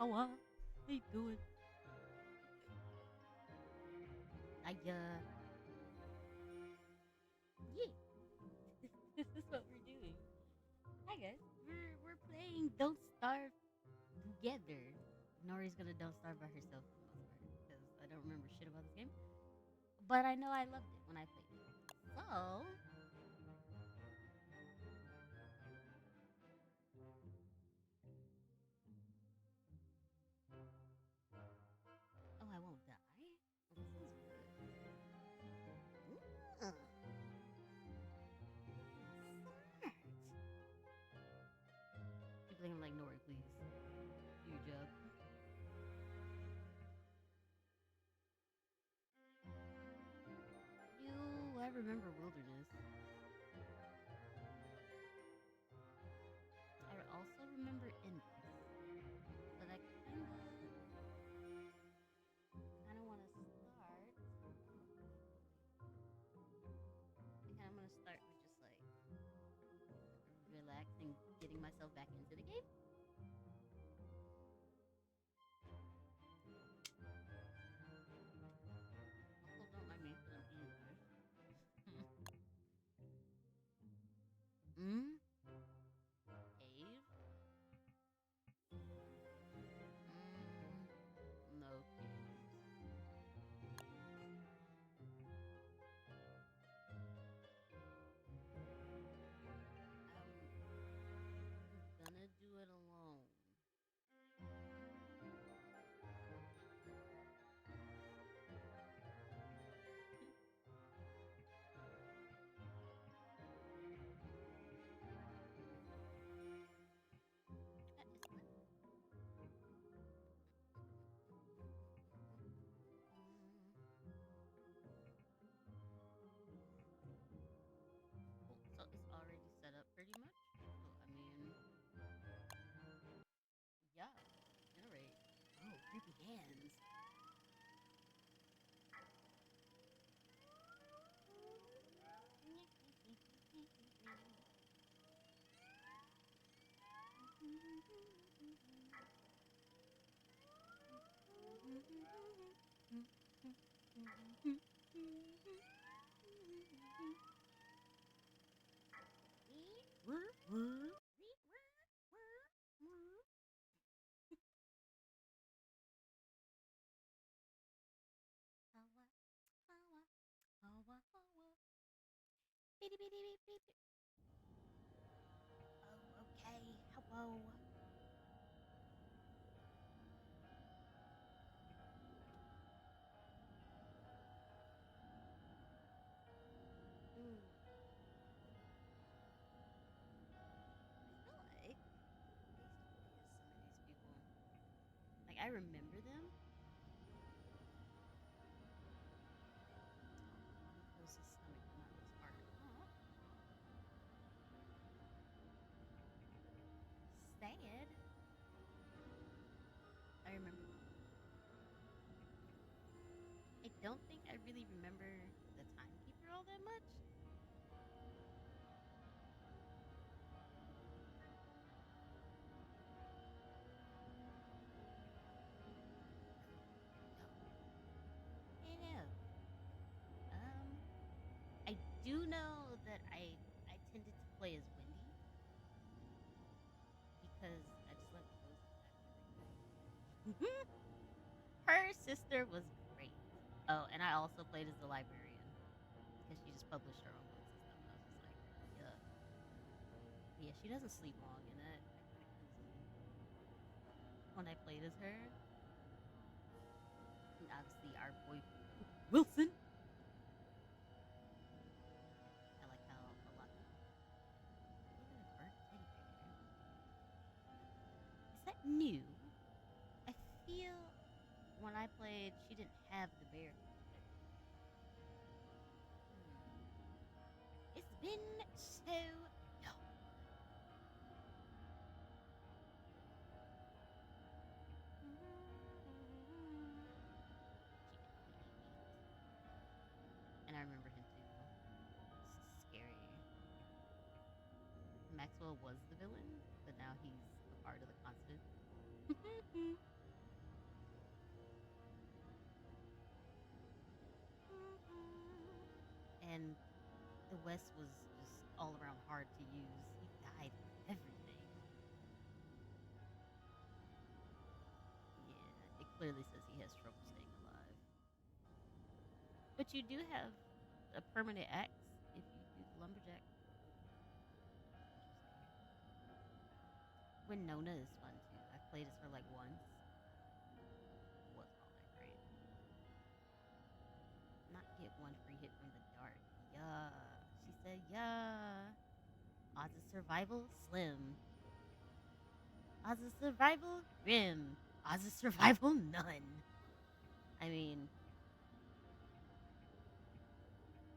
Hawa, how you doing? Yeah. This is what we're doing. Hi guys, we're playing Don't Starve together. Nori's gonna don't starve by herself for the most part because I don't remember shit about this game, but I know I loved it when I played it. So, oh, I won't die. Well, this is good. Smart. Keep playing like Nori, please. Do your job. I remember Wilderness. I also remember Endless, but I kind of want to start. I kind of want to start with just like relaxing, getting myself back into the game. Also, don't mind me because I'm eating this. Mm? Cave? No caves. I'm gonna do it alone. That is fun. Cool. So it's already set up pretty much. So I mean, yeah. Generate. Oh, creepy hands. Oh, okay. Hello. Mm. I feel like I used to play as some of these people. Like I remember them. Oh, he feels his stomach come out of his heart. Oh, sad. I remember. I don't think I really remember the timekeeper all that much. No. Yeah. I do know that I tended to play as Wendy because I just love the voice acting. Her sister was great. Oh, and I also played as the librarian because she just published her own books and stuff. And I was just like, yeah, yeah. She doesn't sleep long, and that when I played as her, and obviously our boy Wilson. I like how a lot. Look at a burnt teddy bear. Is that new? I feel when I played, she didn't have the bear thing there. It's been so long. She got beat. And I remember him too. It's scary. Maxwell was the villain, but now he's a part of the constant. and the West was just all around hard to use. He died from everything. Yeah, it clearly says he has trouble staying alive. But you do have a permanent axe if you do the lumberjack. Interesting. Winona is fun too. I've played as her like once. Wasn't all that great. Not get one free hit from the dark. Yeah. She said, yeah. Odds of survival, slim. Odds of survival, grim. Odds of survival, none. I mean,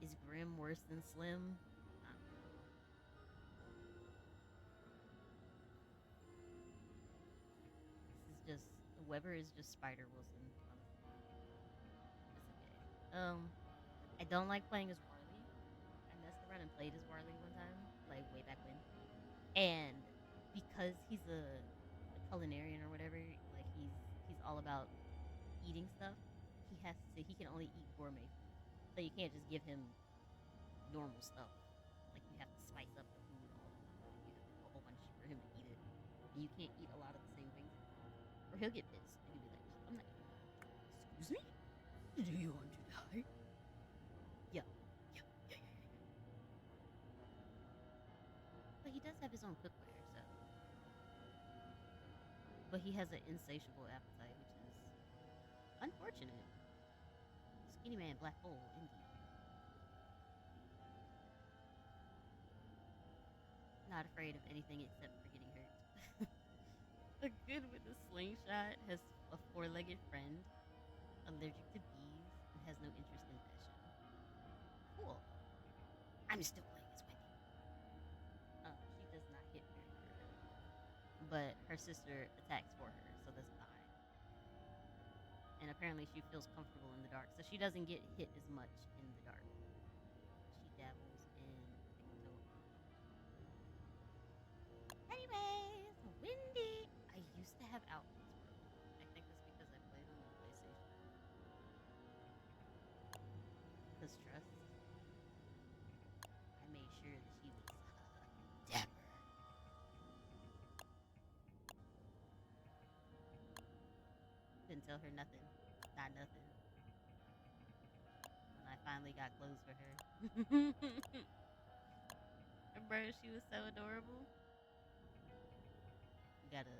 is grim worse than slim? I don't know. This is just Weber is just Spider Wilson, honestly. It's okay. I don't like playing as Warley. I messed around and played as Warley one time, like way back when. And because he's a culinarian or whatever, like he's all about eating stuff. He can only eat gourmet food. So you can't just give him normal stuff. Like you have to spice up the food all the time. Like you have to do a whole bunch for him to eat it. And you can't eat a lot of the same things. Or he'll get pissed and he'll be like, I'm not eating that. Excuse me? Do you want to die? Yeah. Yeah, yeah, yeah, yeah. But he does have his own cookware, so. But he has an insatiable appetite, which is unfortunate. Skinny man, black hole, indeed. Not afraid of anything except for getting hurt. A good with a slingshot has a four-legged friend, allergic to bees, and has no interest in fashion. Cool. I'm still playing as Wendy. She does not hit very hard at all. But her sister attacks for her, so that's fine. And apparently she feels comfortable in the dark, so she doesn't get hit as much in the dark. She dabbles in pictography. Anyways, Windy. I used to have Outlaws World. I think that's because I played on the PlayStation. Because trust, I made sure that she was dapper. Couldn't tell her nothing. Not nothing. When I finally got clothes for her. Bro, she was so adorable. You gotta.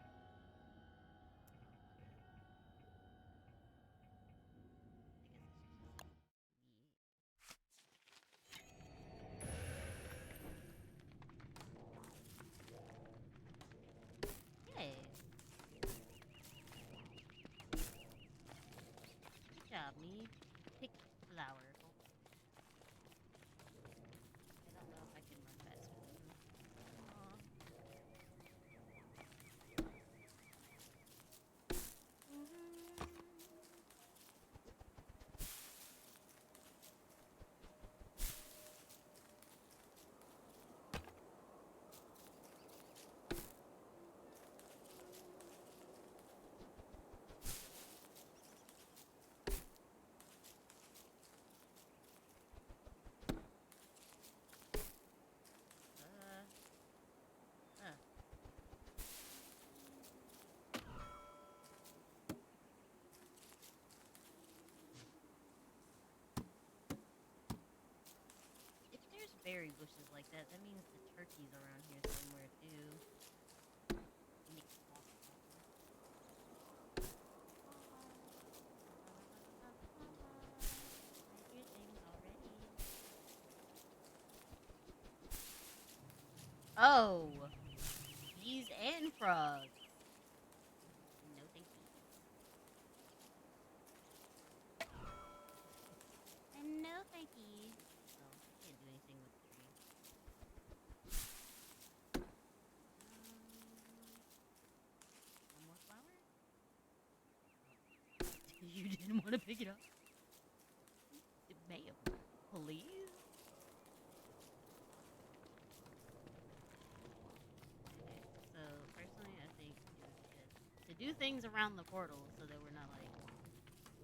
I guess I should just. Yeah. Good job, me. Pick flower. I don't know if I can run faster than this. Aw. Mhm. Uh, uh. If there's berry bushes like that, that means the turkey's around here somewhere too. Nick I hear things already. Oh, bees and frogs. No, thank you. And no, thank you. Oh, can't do anything with the tree. One more flower? You didn't want to pick it up? Ma'am, please? Okay, so personally, I think it would be good to do things around the portal so that we're not like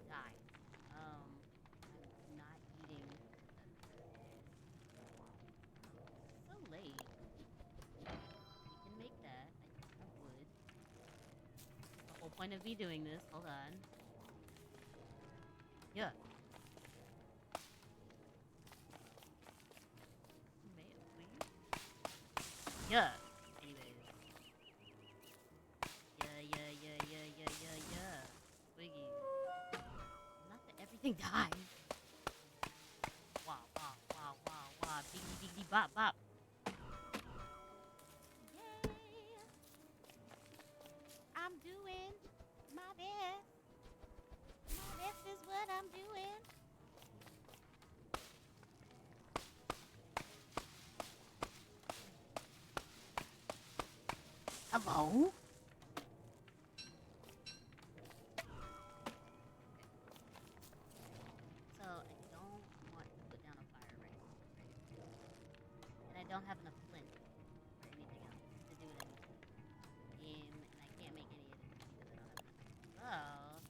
dying. I'm not eating point of me doing this. Hold on. Yeah. May it please? Yeah. Anyways. Yeah. Twiggy. Not that everything dies. Wow. Biggity bop. Yay! I'm doing my best. My best is what I'm doing. Hello? So I don't want to put down a fire right now, right? And I don't have enough flint or anything else to do what I need to do. And I can't make any of this because I don't have enough.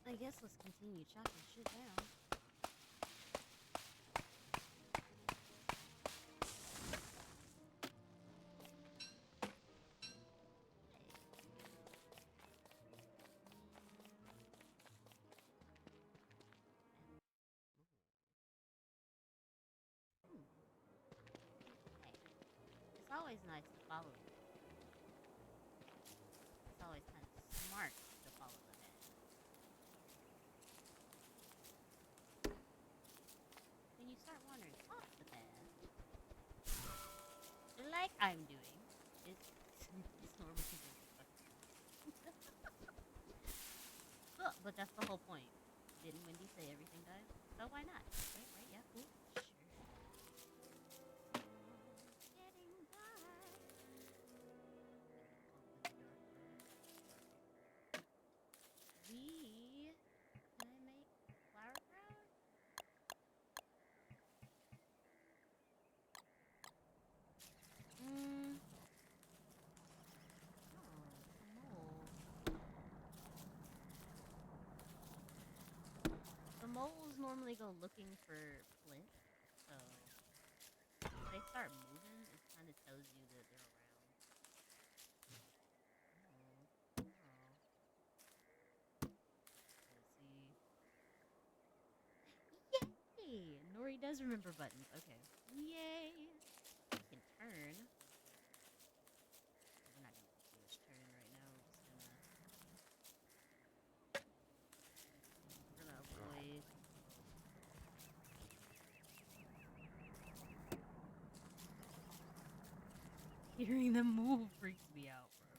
So I guess let's continue chopping shit down. Hey, it's always nice to follow you. It's always kind of smart to follow the head. When you start wandering off the path, like I'm doing, it's normally but that's the whole point. Didn't Wendy say everything dies? So why not? Right, yeah, cool. Sure. Getting dark. Can I make flower crown? Mm. Oh, the moles normally go looking for flint, so if they start moving, it kind of tells you that they're around. Oh. Let's see. Yay! Nori does remember buttons. Okay. Yay! We can turn. We're not gonna do too much turning right now. We're gonna avoid. Hearing them move freaks me out, bro.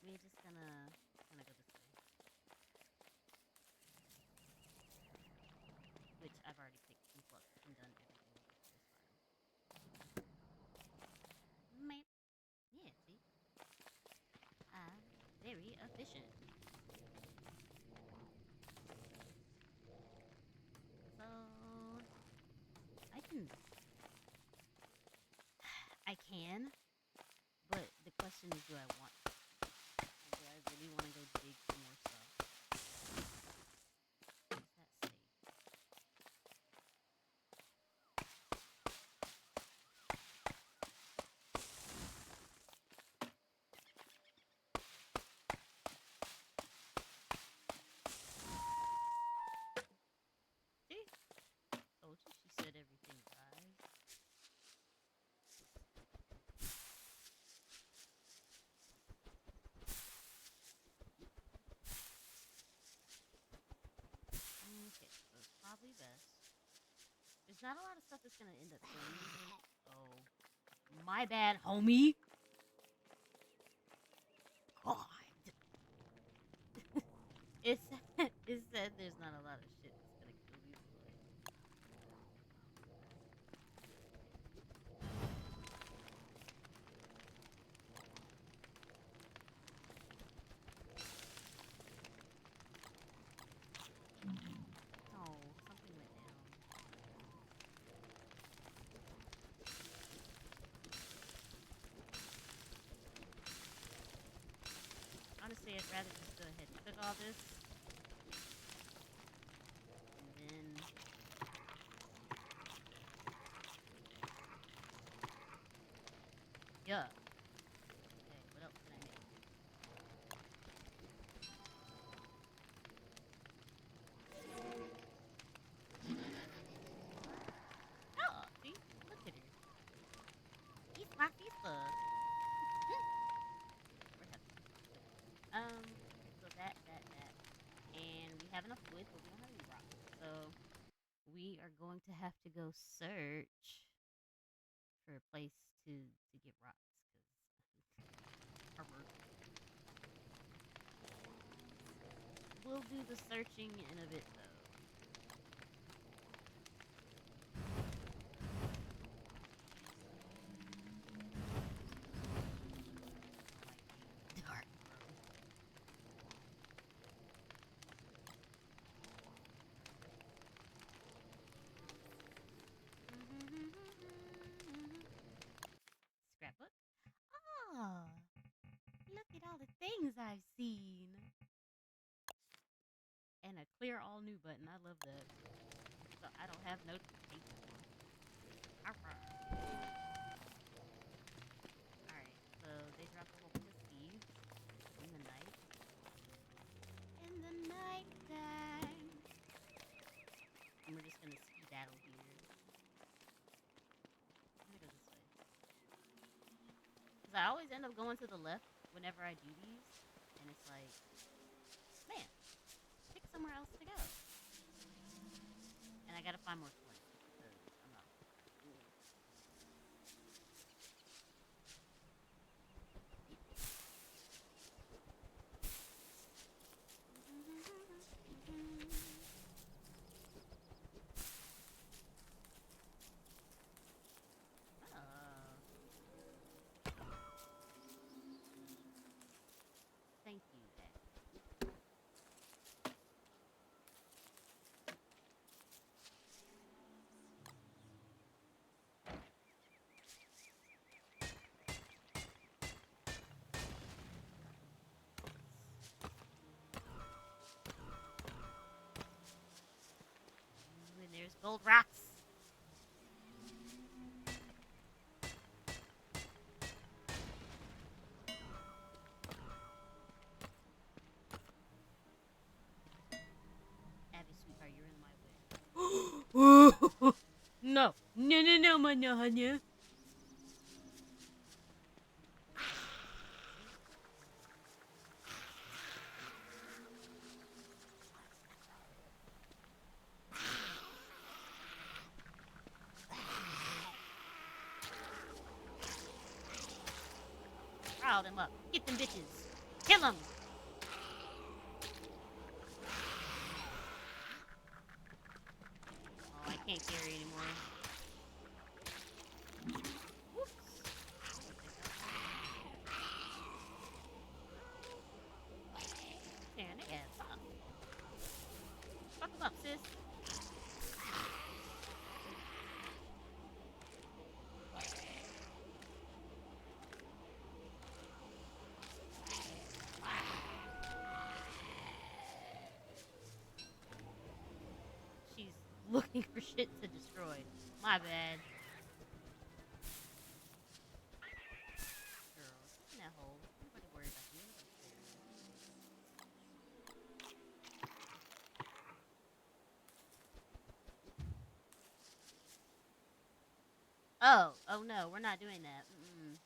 We're just gonna go this way. Which I've already picked and plucked and done everything with this file. Man. Yeah, see? I'm very efficient. So I can but the question is, do I want to? Do I really want to go dig for more stuff? What does that say? See? Told you she said everything dies. Okay, so it's probably best. There's not a lot of stuff that's gonna end up killing me. Oh, my bad, homie. God. It said there's not a lot of shit that's gonna kill these boys. Oh, something went down. Honestly, I'd rather just go ahead and cook all this. And then yeah. We're having so that. And we have enough wood, but we don't have any rocks. So we are going to have to go search for a place to get rocks because we'll do the searching in a bit though. Dark. Scrapbook. Oh, look at all the things I've seen. And a clear all new button. I love that. So I don't have notifications. Alright, so they dropped a whole bunch of seeds in the night. In the night time. And we're just gonna skedaddle here. I'm gonna go this way. Because I always end up going to the left whenever I do these. And it's like, man, pick somewhere else to go. And I gotta find more flint because I'm not. Thank you, Dad. And there's gold rocks. Abby, sweetheart, you're in my way. No. No, Mananya. Rile them up. Get them bitches. Kill them. Oh, I can't carry anymore. Whoops. Tearing their ass up. Fuck them up, sis. She's looking for shit to destroy. My bad. Girl, get in that hole. Nobody worry about you. Oh no, we're not doing that.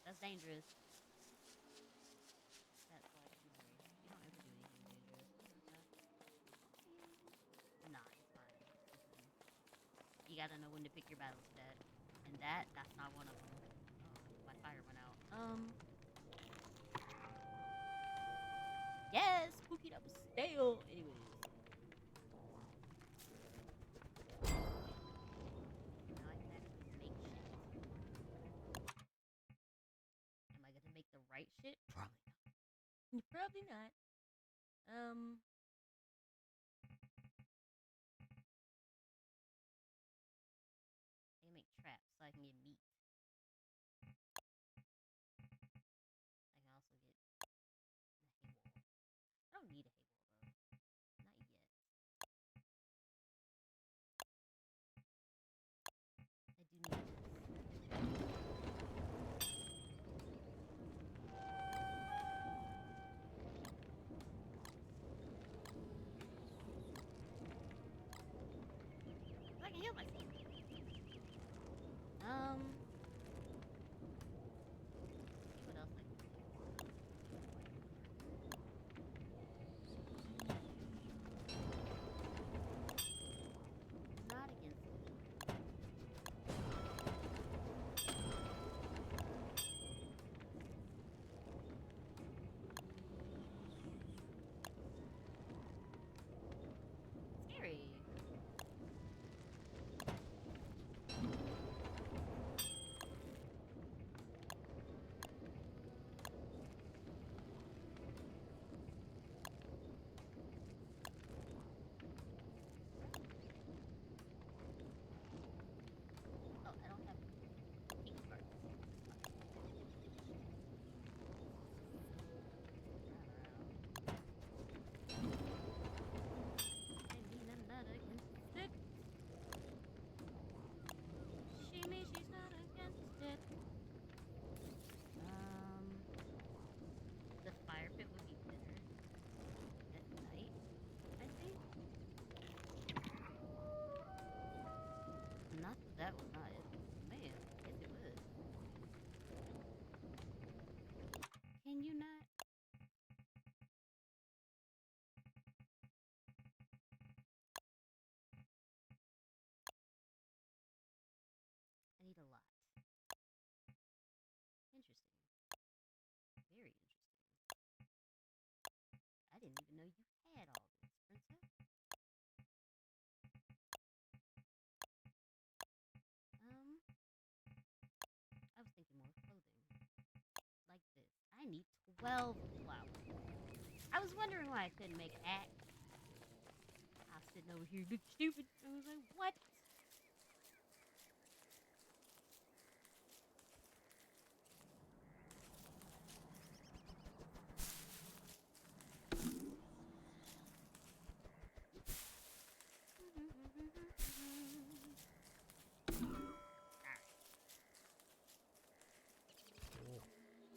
That's dangerous. That's all jewelry. You don't ever do anything dangerous. Nah, it's fine. You gotta know when to pick your battles, Dad. And that's not one of them. Oh, my fire went out. Yes, Pookie, that was stale. Anyways. Now I can actually make shit. Am I gonna make the right shit? Probably not. Probably not. I can make traps so I can get meat. I can also get a hay wall. I don't need a hay wall though. Not yet. I do need this. I can heal myself. 12 flowers. I was wondering why I couldn't make axe. I was sitting over here looking stupid. I was like, what?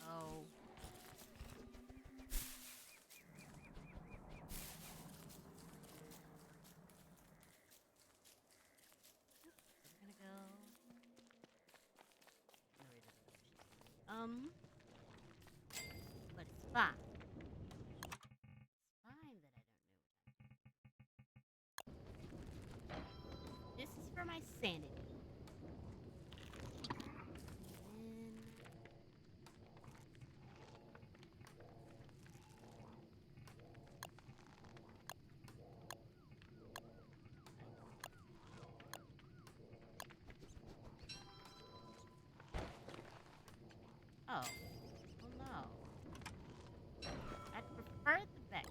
Oh, we're gonna go. No, he doesn't know where she's going. But it's fine. It's fine that I don't know what I'm doing. This is for my sanity. And oh, oh no. I prefer the back.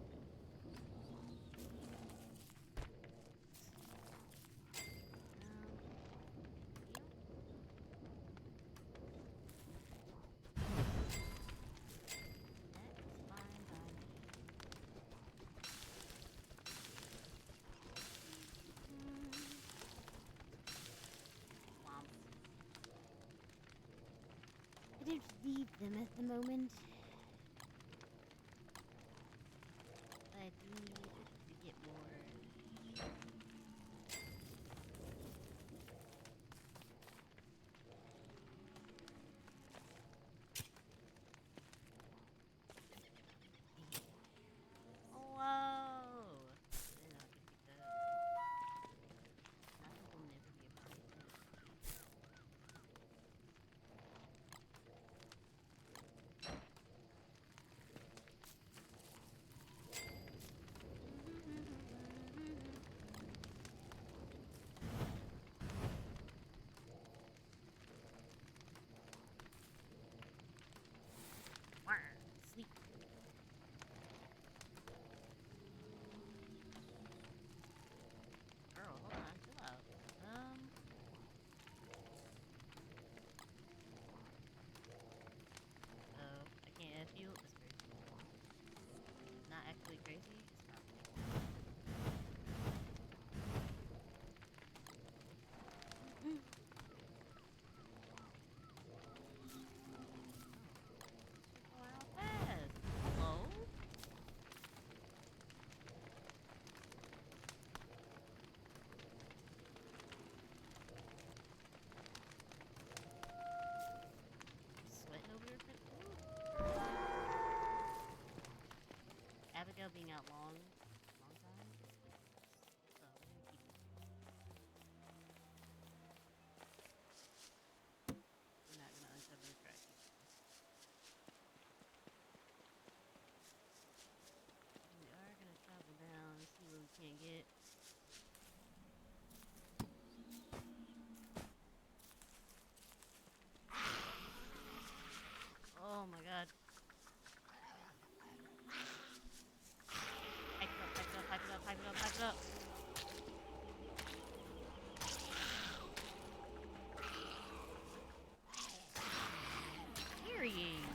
That's fine by me. Womp. I don't need them at the moment. But I do need to get more. Oh, whoa! Then I'll get picked up. Nothing will never be a problem. Sleep. Girl, hold on, chill out. I can't F you. That's crazy. Not actually crazy. It's probably. Wow, fast. Hello? Sweating over your foot. Abigail being out long time. So we're gonna keep it. We're not gonna uncover the track. We are gonna travel down and see what we can get. Oh my god. Pipe it up, pipe it up, pipe it up, pipe it up, pipe it up. Carrying.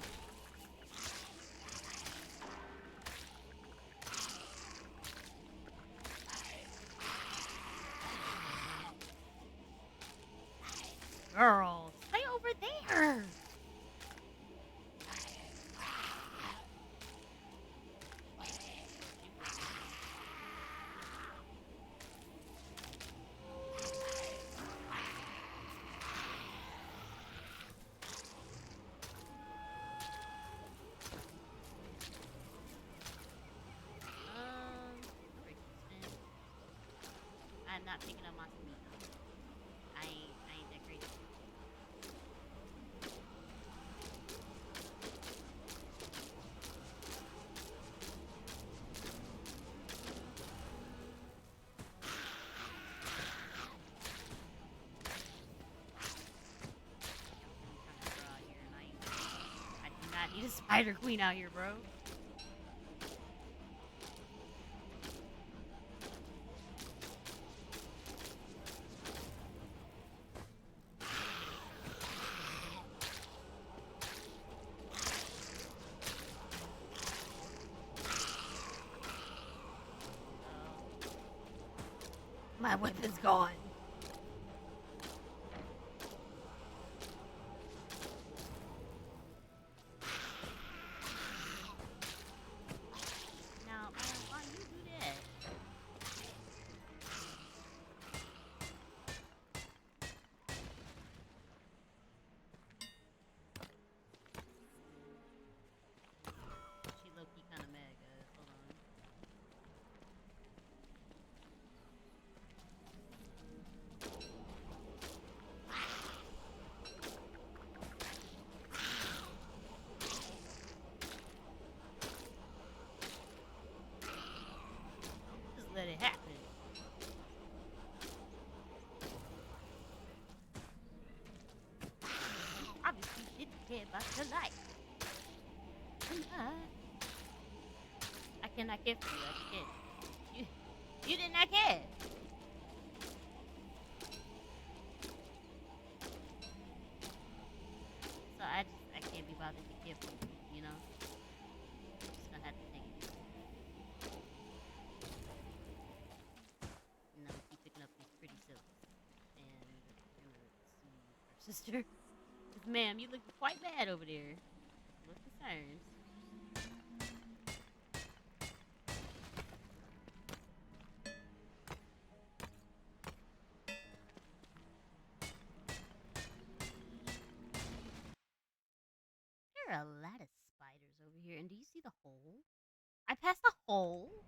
Girl, stay over there. No resistance. I'm not picking up my speed. I ain't that crazy. I'm trying to draw here, and I do not need a Spider Queen out here, bro. My weapon's gone. Now, why you do that? She low-key kind of mad, guys. Hold on. Just let it happen. Obviously, you didn't care about your life. I cannot care for you. I can't. You did not care. So I can't be bothered to care for you. You know, just gonna have to take it. You know, keep picking up these pretty silks, and we're gonna see our sister. 'Cause, ma'am, you look quite bad over there. Look concerned. There are a lot of spiders over here, and do you see the hole? I passed a hole.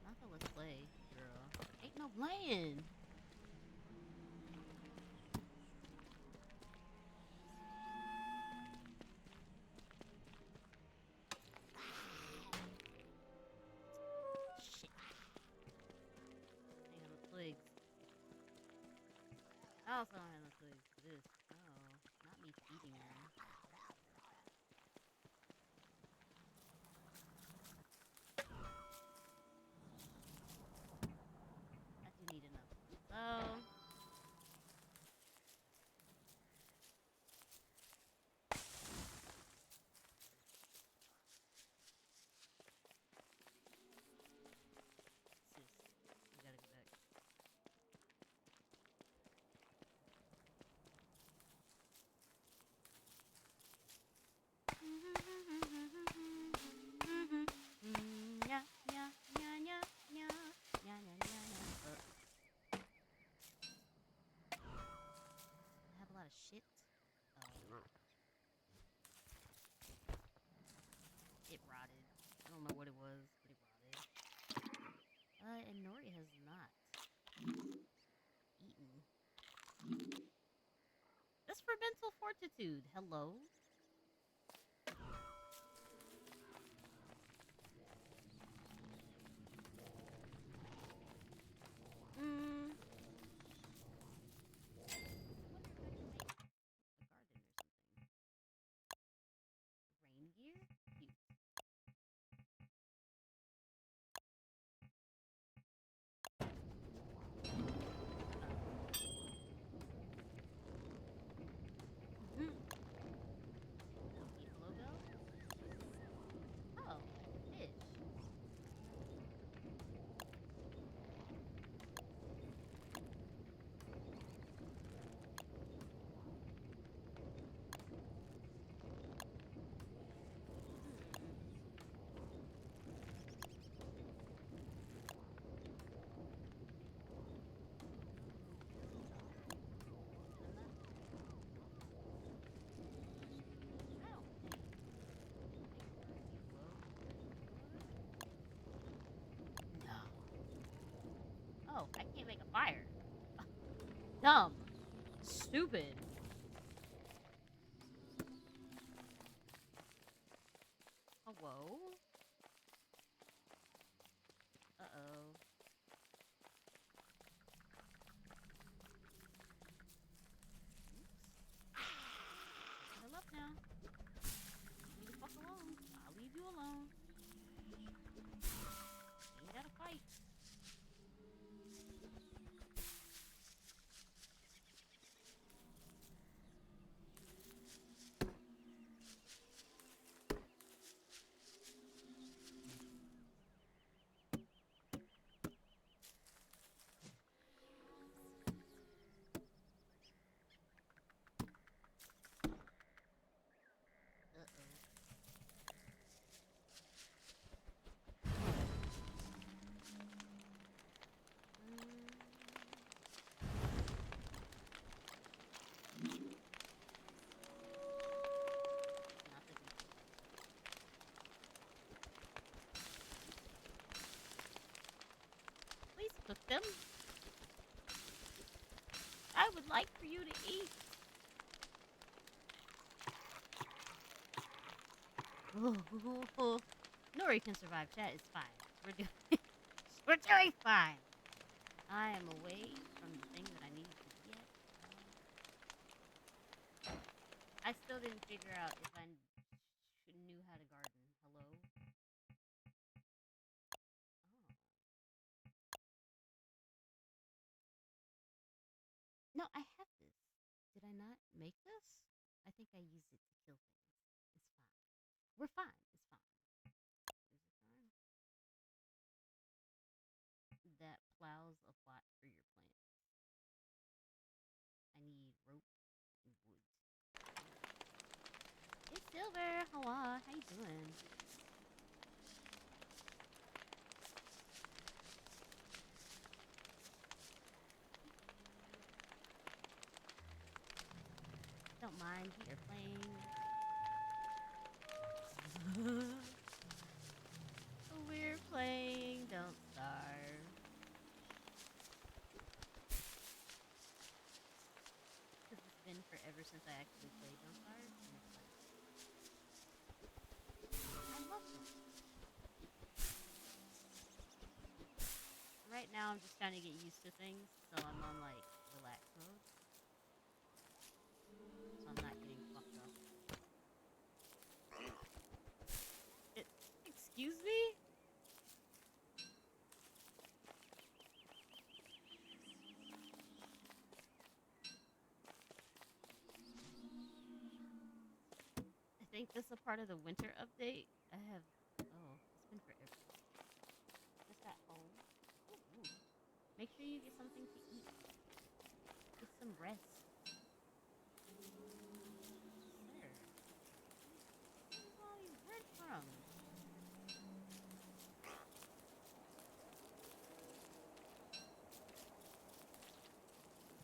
Not the let's play, girl. Ain't no playing. Shit. Ain't got no twigs. I also don't have no twigs for this. Oh, not me feeding her. I do need enough. So, sis, we gotta go back. Yeah, yeah, yeah, yeah, yeah, yeah, yeah, yeah. I have a lot of shit. It rotted. I don't know what it was, but it rotted. And Nori has not eaten. That's for mental fortitude. Hello? Mm. Rain gear? Cute. Mhm. Beef logo? Oh, fish. No. Oh, I can't make a fire. Dumb. Stupid. Oh, whoa. Uh-oh. them. I would like for you to eat. Nori can survive. Chat is fine. We're doing we're doing fine. I am away from the thing that I need to get. I still didn't figure out if I knew how to garden. Hello? Oh. No, I have this. Did I not make this? I think I used it to kill things. It's fine. We're fine. It's fine. Is it fine? That plows a plot for your plant. I need rope and wood. Hey Silver, Hawa, how you doing? Don't mind, we are playing. We're playing Don't Starve. Because it's been forever since I actually played Don't Starve. And it's like, I love it. Right now, I'm just trying to get used to things, so I'm on like relax mode. So I'm not getting fucked up. Excuse me? I think this is a part of the winter update. I have. Oh, it's been forever. Just got home. Ooh. Make sure you get something to eat. Get some rest. Sir. Where's all these breadcrumbs?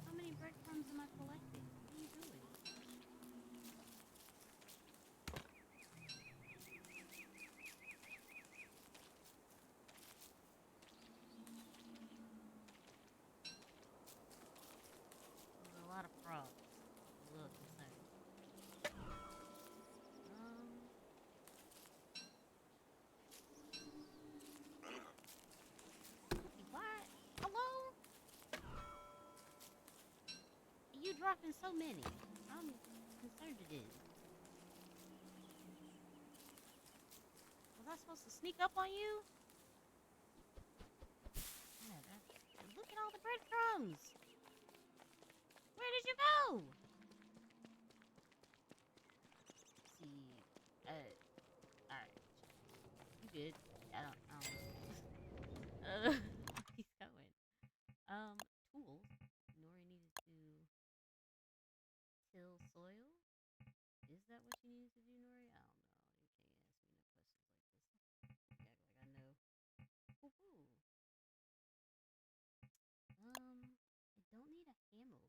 How many breadcrumbs am I collecting? What are you doing? There's a lot of frogs. I'm a little concerned. What? Hello? You dropping so many. I'm concerned it is. Was I supposed to sneak up on you? Yeah, look at all the breadcrumbs. Where did you go? See, alright. You good. Uh, he's going. Tools. Nori needed to till soil. Is that what you needed to do, Nori? I don't know. You can't ask me no questions like this. You act like I know. Woohoo. I don't need a hammer.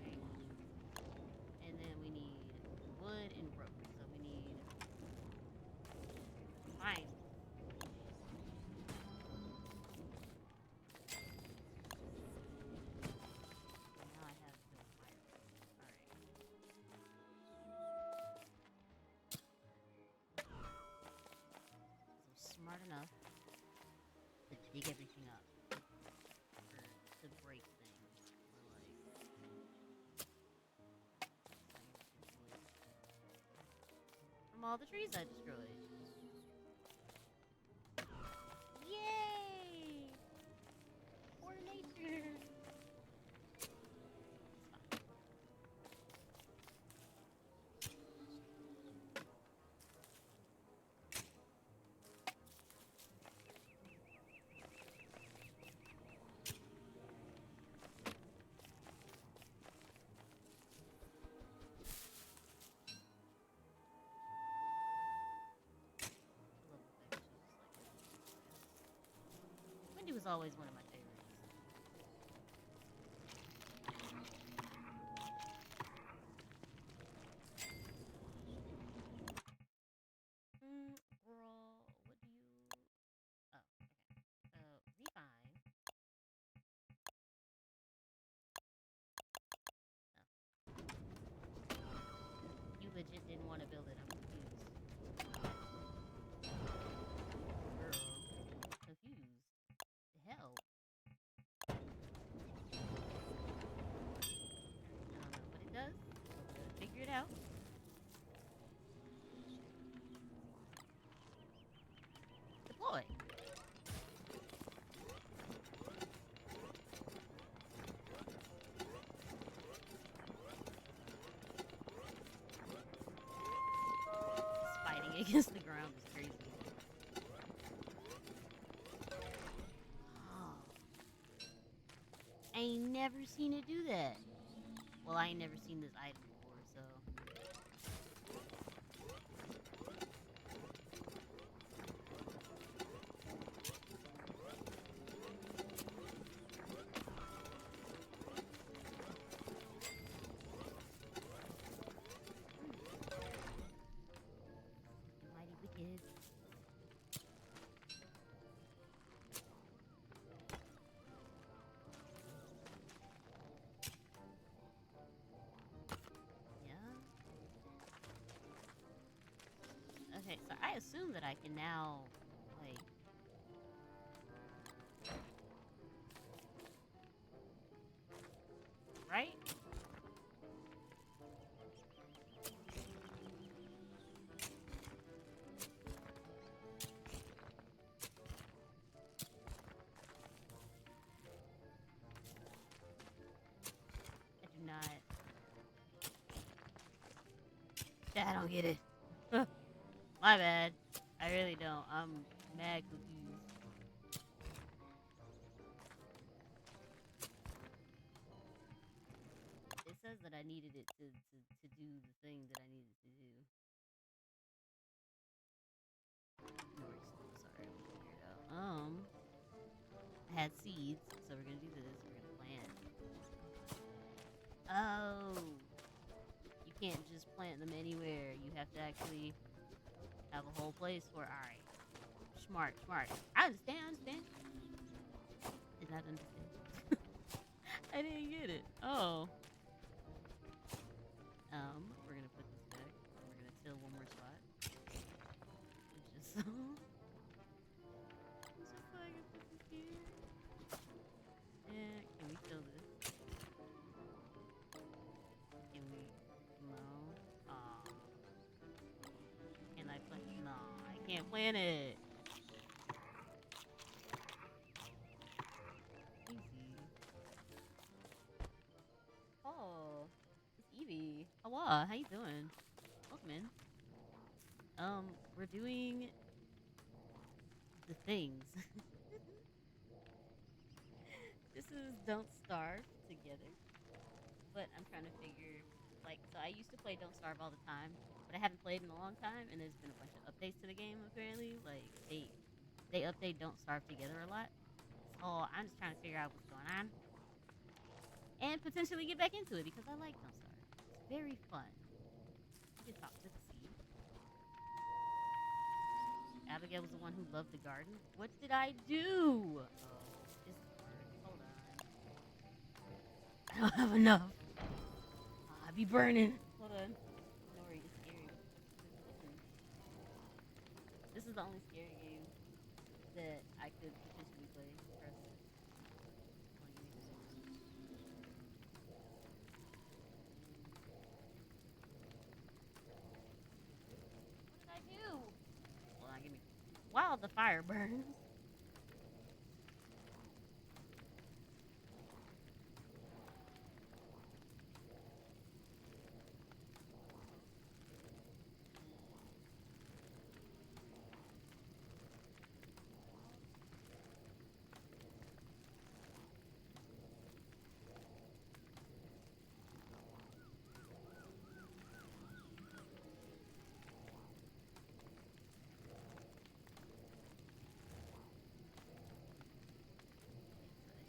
Right. And then we need wood and rope. So we need pine. Now I have the fire. Alright. So smart enough to dig everything up. To break things. From all the trees I destroyed. Yay! For nature! Wendy was always one of my favorites. Girl. against the ground is crazy. Oh, I ain't never seen it do that. Well, I ain't never seen this item before, so. Mighty wicked. Yeah. Okay, so I assume that I can now, like, right? I do not. I don't get it. My bad. I really don't. I'm mad confused. It says that I needed it to do the thing that I needed to do. No worries. Sorry, I'm gonna figure it out. I had seeds, so we're gonna do this. We're gonna plant. Oh, you can't just plant them anywhere. You have to actually have a whole place for. All right, smart, smart. I understand. I understand. Did not understand. I didn't get it. Oh. We're gonna put this back. We're gonna till one more spot. Just so. Just so I can put this here. And can we till this? Can we? No. Aw. Can I plant? No, I can't plant it. Easy. Oh, it's Evie. Hawa, how you doing? Welcome in. We're doing the things. This is Don't Starve together. But I'm trying to figure, like, so I used to play Don't Starve all the time, but I haven't played in a long time, and there's been a bunch of updates to the game apparently. Like they update Don't Starve together a lot. So I'm just trying to figure out what's going on and potentially get back into it because I like Don't Starve. It's very fun. You can talk to the sea. Abigail was the one who loved the garden. What did I do? Oh, is hold on. I don't have enough. I be burning. Hold on. Nori, it's scary. This is the only scary game that I could potentially play. Trust. What did I do? Hold on, give me. Wow, the fire burns.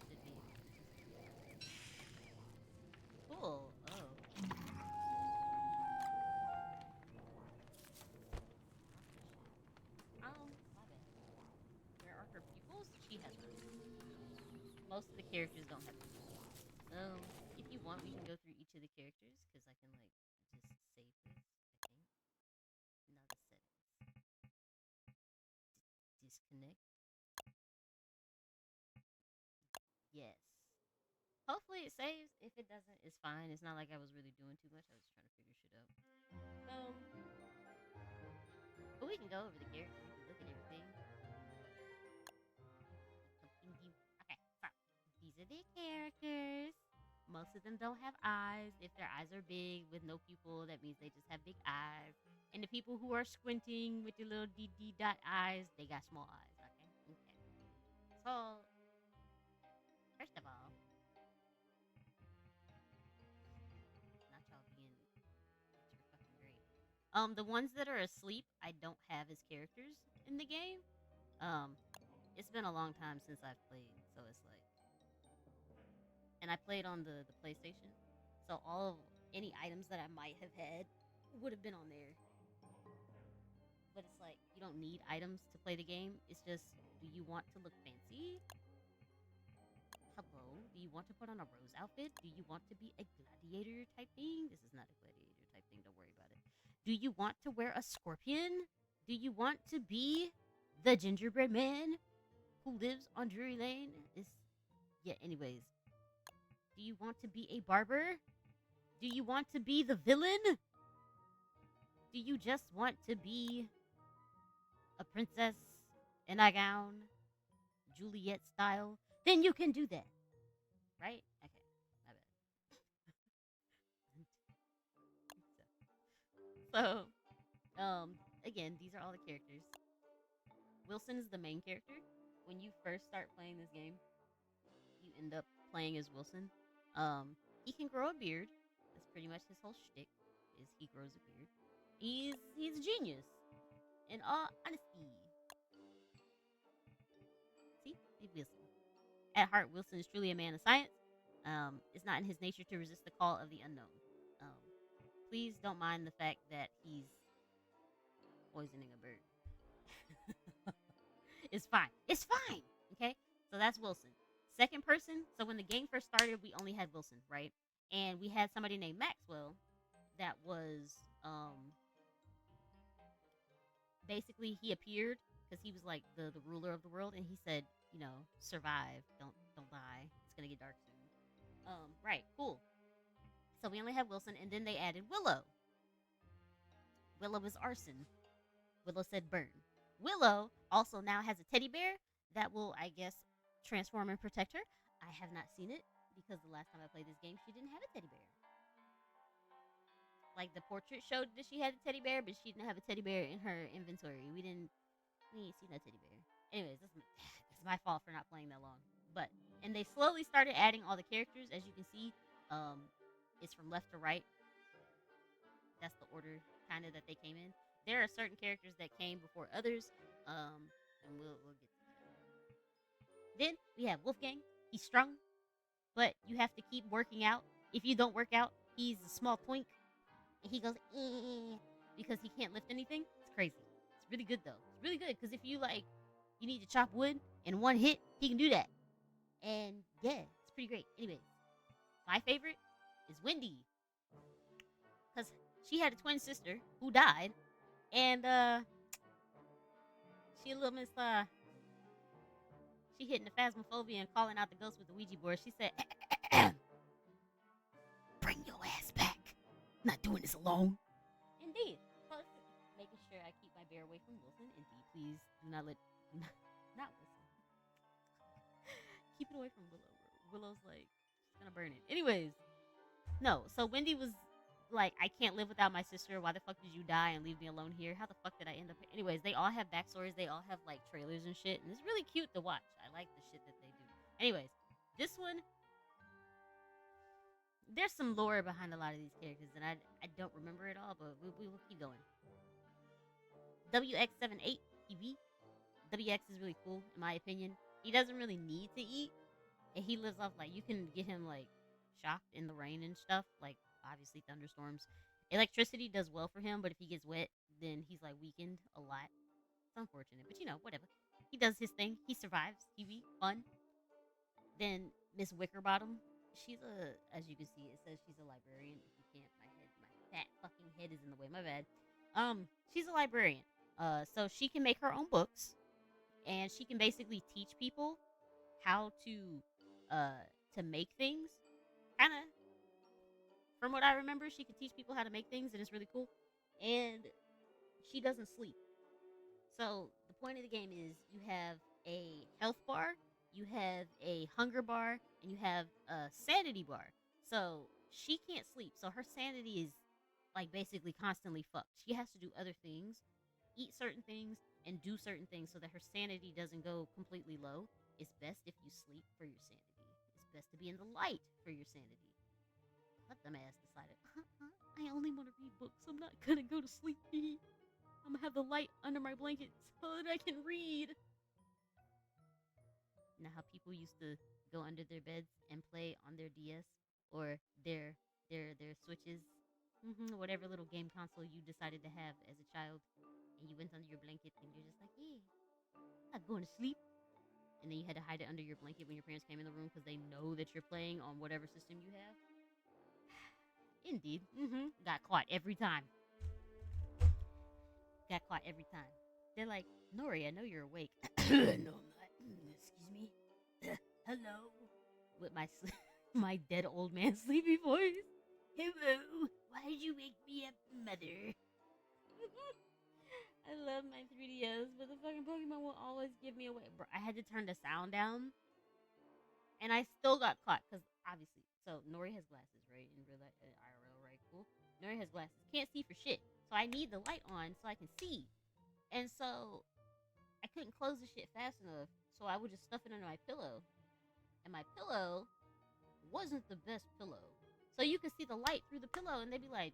So it should be cool. Oh, my bad. Where are her pupils? She has none. Most of the characters don't have pupils. If you want, we can go through each of the characters because I can like just save this. I think. Not the settings. Disconnect. Yes. Hopefully it saves. If it doesn't, it's fine. It's not like I was really doing too much. I was just trying to figure shit out. Um, but we can go over the characters. We can look at everything. Okay, so these are the characters. Most of them don't have eyes. If their eyes are big with no pupil, that means they just have big eyes. And the people who are squinting with the little D dot eyes, they got small eyes. Okay. Okay. So first of all, not y'all being extra fucking great. The ones that are asleep, I don't have as characters in the game. Um, it's been a long time since I've played, so it's like, and I played on the PlayStation, so all of any items that I might have had would have been on there. But it's like you don't need items to play the game. It's just, do you want to look fancy? Hello, do you want to put on a rose outfit? Do you want to be a gladiator type thing? This is not a gladiator type thing. Don't worry about it. Do you want to wear a scorpion? Do you want to be the gingerbread man who lives on Drury Lane? Is yeah. Anyways, do you want to be a barber? Do you want to be the villain? Do you just want to be a princess in a gown, Juliet style? Then you can do that, right? Okay, my bad. Again, these are all the characters. Wilson is the main character. When you first start playing this game, you end up playing as Wilson. He can grow a beard. That's pretty much his whole shtick. Is he grows a beard. He's a genius. In all honesty, see, he's Wilson. At heart, Wilson is truly a man of science. It's not in his nature to resist the call of the unknown. Um, please don't mind the fact that he's poisoning a bird. It's fine. It's fine. Okay. So that's Wilson. Second person. So when the game first started, we only had Wilson, right? And we had somebody named Maxwell that was basically he appeared because he was like the ruler of the world, and he said, survive, don't die. It's gonna get dark soon. Right, cool. So we only had Wilson, and then they added Willow. Willow was arson. Willow said burn. Willow also now has a teddy bear that will, I guess, transform and protect her. I have not seen it because the last time I played this game, she didn't have a teddy bear. Like the portrait showed that she had a teddy bear, but she didn't have a teddy bear in her inventory. We ain't see no teddy bear. Anyways, that's my fault for not playing that long. But and they slowly started adding all the characters, as you can see. It's from left to right. That's the order kind of that they came in. There are certain characters that came before others, and we'll get to that. Then we have Wolfgang. He's strong, but you have to keep working out. If you don't work out, he's a small twink, and he goes because he can't lift anything. It's crazy. It's really good though. It's really good because if you you need to chop wood in one hit, he can do that. And yeah, it's pretty great. Anyways, my favorite is Wendy because she had a twin sister who died, and she a little miss she hitting the phasmophobia and calling out the ghost with the Ouija board. She said, "Bring your ass back. I'm not doing this alone." Indeed. So it's making sure I keep my bear away from Wilson. Indeed, please do not let not Wilson. Keep it away from Willow. Willow's like she's gonna burn it. Anyways, no. So Wendy was like, I can't live without my sister. Why the fuck did you die and leave me alone here? How the fuck did I end up here? Anyways, they all have backstories. They all have like trailers and shit, and it's really cute to watch. I like the shit that they do. Anyways, this one, there's some lore behind a lot of these characters, and I don't remember it all, but we will keep going. WX78 TV. WX is really cool in my opinion. He doesn't really need to eat, and he lives off you can get him shocked in the rain and stuff, obviously thunderstorms. Electricity does well for him, but if he gets wet, then he's weakened a lot. It's unfortunate, but whatever. He does his thing. He survives. TV fun. Then Miss Wickerbottom, she's as you can see, it says she's a librarian. If you can't, my fat fucking head is in the way. My bad. She's a librarian. So she can make her own books, and she can basically teach people how to make things. Kind of, from what I remember, she can teach people how to make things, and it's really cool. And she doesn't sleep. So the point of the game is you have a health bar, you have a hunger bar, and you have a sanity bar. So she can't sleep. So her sanity is like basically constantly fucked. She has to do other things, eat certain things, and do certain things so that her sanity doesn't go completely low. It's best if you sleep for your sanity. It's best to be in the light for your sanity. Let them ass decided, I only want to read books. I'm not gonna go to sleep. I'm gonna have the light under my blanket so that I can read. You know how people used to go under their beds and play on their DS or their Switches, whatever little game console you decided to have as a child, and you went under your blanket and you're just like, yeah, I'm not going to sleep. And then you had to hide it under your blanket when your parents came in the room because they know that you're playing on whatever system you have. Indeed, got caught every time. Got caught every time. They're like, Nori, I know you're awake. No, I'm not. Excuse me. Hello. With my my dead old man sleepy voice. Hello. Why did you wake me up, mother? I love my 3DS, but the fucking Pokemon will always give me away. Bro, I had to turn the sound down, and I still got caught because obviously. So Nori has glasses, right? In real life, IRL, right? Cool. Nori has glasses. Can't see for shit. So I need the light on so I can see. And so I couldn't close the shit fast enough. So I would just stuff it under my pillow. And my pillow wasn't the best pillow. So you could see the light through the pillow, and they'd be like,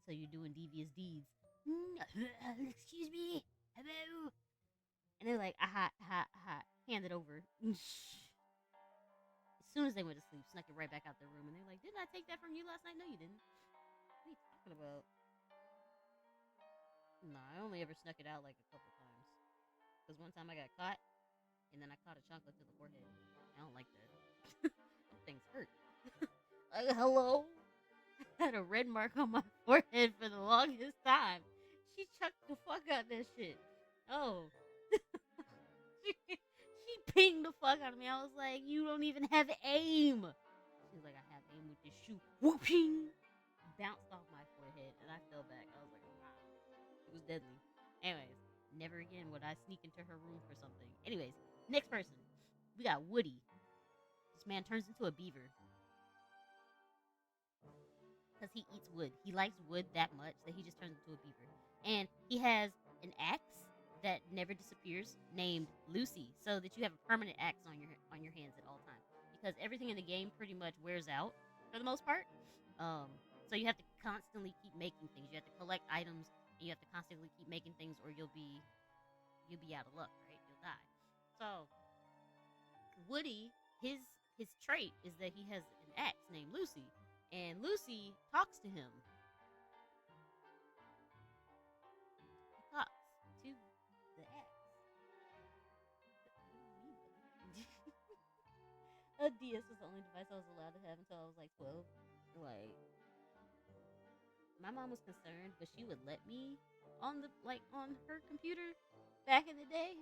so you're doing devious deeds. Excuse me. Hello. And they're like, aha, aha, aha. Hand it over. As soon as they went to sleep, snuck it right back out their room. And they're like, didn't I take that from you last night? No, you didn't. What are you talking about? No, I only ever snuck it out like a couple times. Because one time I got caught, and then I caught a chocolate to the forehead. I don't like that. Them things hurt. Like, hello? I had a red mark on my forehead for the longest time. She chucked the fuck out that shit. Oh. she pinged the fuck out of me. I was like, you don't even have aim. She was like, I have aim with this shoe. Whooping! Bounced off my forehead, and I fell back. I was like, wow. It was deadly. Anyways, never again would I sneak into her room for something. Anyways, next person. We got Woody. This man turns into a beaver. Because he eats wood. He likes wood that much that he just turns into a beaver. And he has an axe that never disappears named Lucy, so that you have a permanent axe on your hands at all times. Because everything in the game pretty much wears out for the most part. So you have to constantly keep making things. You have to collect items, and you have to constantly keep making things, or you'll be out of luck, right? You'll die. So Woody, his trait is that he has an axe named Lucy, and Lucy talks to him. He talks to the axe. A DS was the only device I was allowed to have until I was like 12. Like, my mom was concerned, but she would let me on her computer back in the day.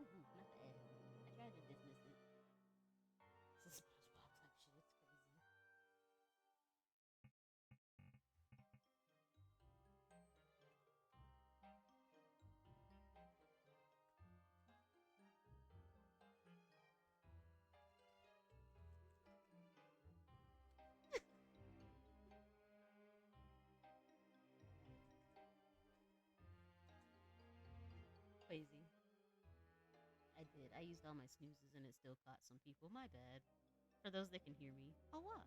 Ooh, not the ad. I tried to dismiss it. It's a SpongeBob type shit. It's crazy. Crazy. I did. I used all my snoozes and it still caught some people. My bad. For those that can hear me, Hawa.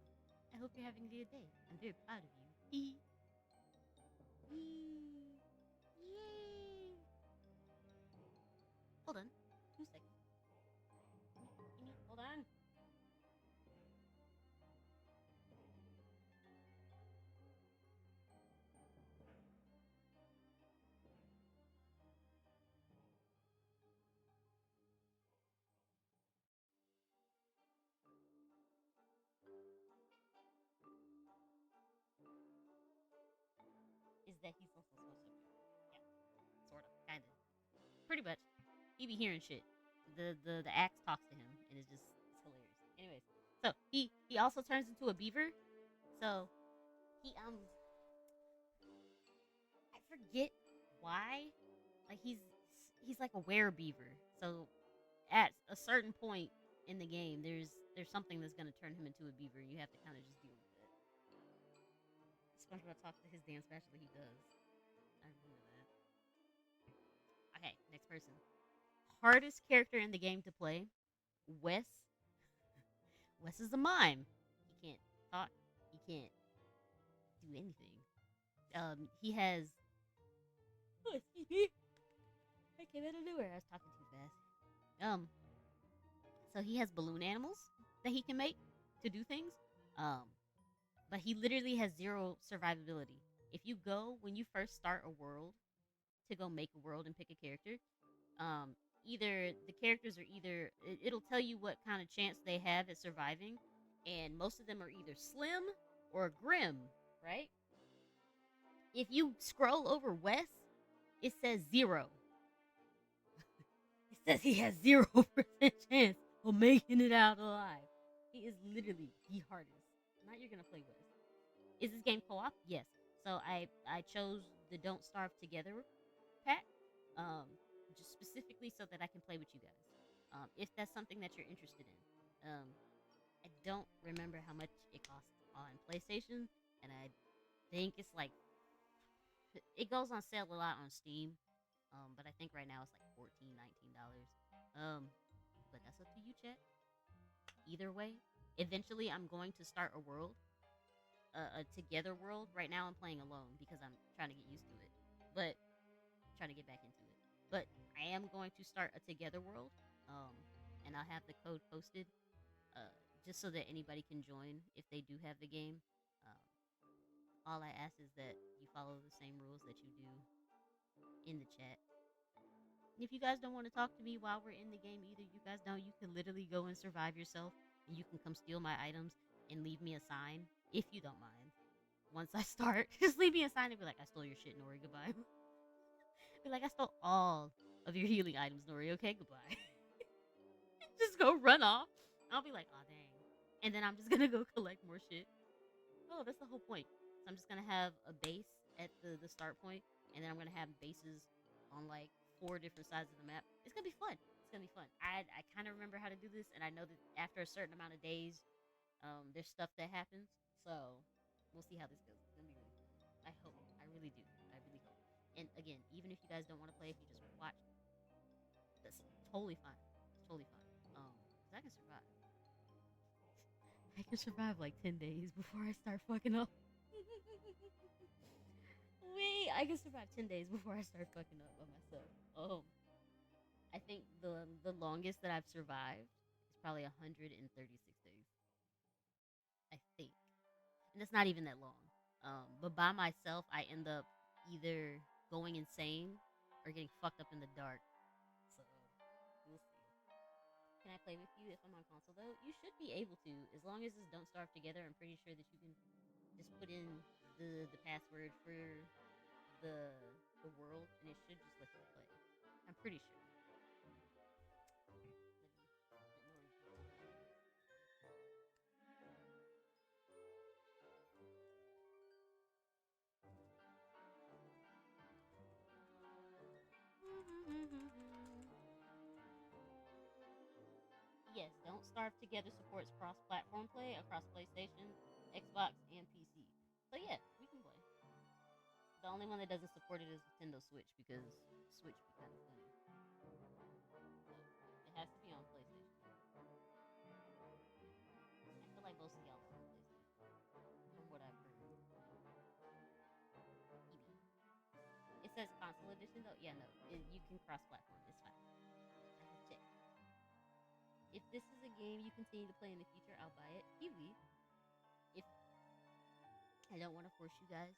I hope you're having a good day. I'm very proud of you. Hee hee. Yay. Hold on. 2 seconds. Hold on. Is that he's also supposed to? Yeah, sort of, kind of, pretty much. He be hearing shit. The axe talks to him, and it's hilarious. Anyways, so he also turns into a beaver. So he I forget why. Like he's like a were beaver. So at a certain point in the game, there's something that's gonna turn him into a beaver, and you have to kind of just deal with it. SpongeBob talks to his dance bachelor. He does. I remember that. Okay, next person. Hardest character in the game to play. Wes. Wes is a mime. He can't talk. He can't do anything. He has. Oh, excuse me. I came out of nowhere. I was talking too fast. So he has balloon animals that he can make to do things. Um, but he literally has zero survivability. If you go when you first start a world to go make a world and pick a character, um, either the characters are it'll tell you what kind of chance they have at surviving, and most of them are either slim or grim, right? If you scroll over West, it says zero. It says he has 0% chance of making it out alive. He is literally the hardest. Not you're gonna play West. Is this game co-op? Yes. So I chose the Don't Starve Together pack, um, just specifically so that I can play with you guys. If that's something that you're interested in. I don't remember how much it costs on PlayStation, and I think it's like it goes on sale a lot on Steam. But I think right now it's like $14, $19. But that's up to you, chat. Either way, eventually I'm going to start a world, a together world. Right now I'm playing alone because I'm trying to get used to it, but trying to get back into it. But I am going to start a together world, um, and I'll have the code posted, just so that anybody can join if they do have the game. Um, all I ask is that you follow the same rules that you do in the chat. If you guys don't want to talk to me while we're in the game either, you guys know you can literally go and survive yourself, and you can come steal my items and leave me a sign if you don't mind. Once I start, just leave me a sign and be like, I stole your shit, Nori, goodbye. Be like, I stole all of your healing items, Nori, okay, goodbye. Just go run off. I'll be like, oh, dang. And then I'm just gonna go collect more shit. Oh, that's the whole point. So I'm just gonna have a base at the start point, and then I'm gonna have bases on like 4 different sides of the map. It's gonna be fun. It's gonna be fun. I kind of remember how to do this, and I know that after a certain amount of days, there's stuff that happens. So we'll see how this goes. It's gonna be really fun. I hope. I really do. I really hope. And again, even if you guys don't want to play, if you just want to watch, that's totally fine. It's totally fine. 'Cause I can survive. I can survive like 10 days before I start fucking up. Wait, I can survive 10 days before I start fucking up by myself. I think the longest that I've survived is probably 136 days. I think, and it's not even that long. But by myself, I end up either going insane or getting fucked up in the dark. So we'll see. Can I play with you if I'm on console though? You should be able to, as long as it's Don't Starve Together. I'm pretty sure that you can just put in the password for the the world, and it should just let you play. I'm pretty sure. Yes, Don't Starve Together supports cross-platform play across PlayStation, Xbox, and PC. So yeah, we can play. The only one that doesn't support it is Nintendo Switch because Switch be kind of funny. So it has to be on PlayStation. I feel like most of y'all are on PlayStation, from what I've heard. Maybe. It says console edition though. Yeah, no, you can cross-platform. It's fine. I have checked. If this is a game you continue to play in the future, I'll buy it. Kiwi. If I don't want to force you guys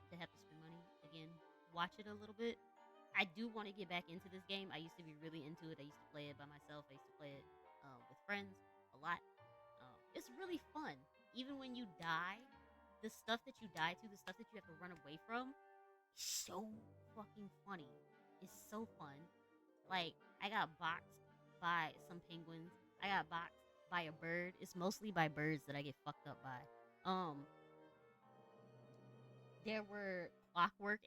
to have to spend money. Again, watch it a little bit. I do want to get back into this game. I used to be really into it. I used to play it by myself. I used to play it with friends a lot. It's really fun. Even when you die, the stuff that you die to, the stuff that you have to run away from, is so fucking funny. It's so fun. Like, I got boxed by some penguins. I got boxed by a bird. It's mostly by birds that I get fucked up by. There were clockwork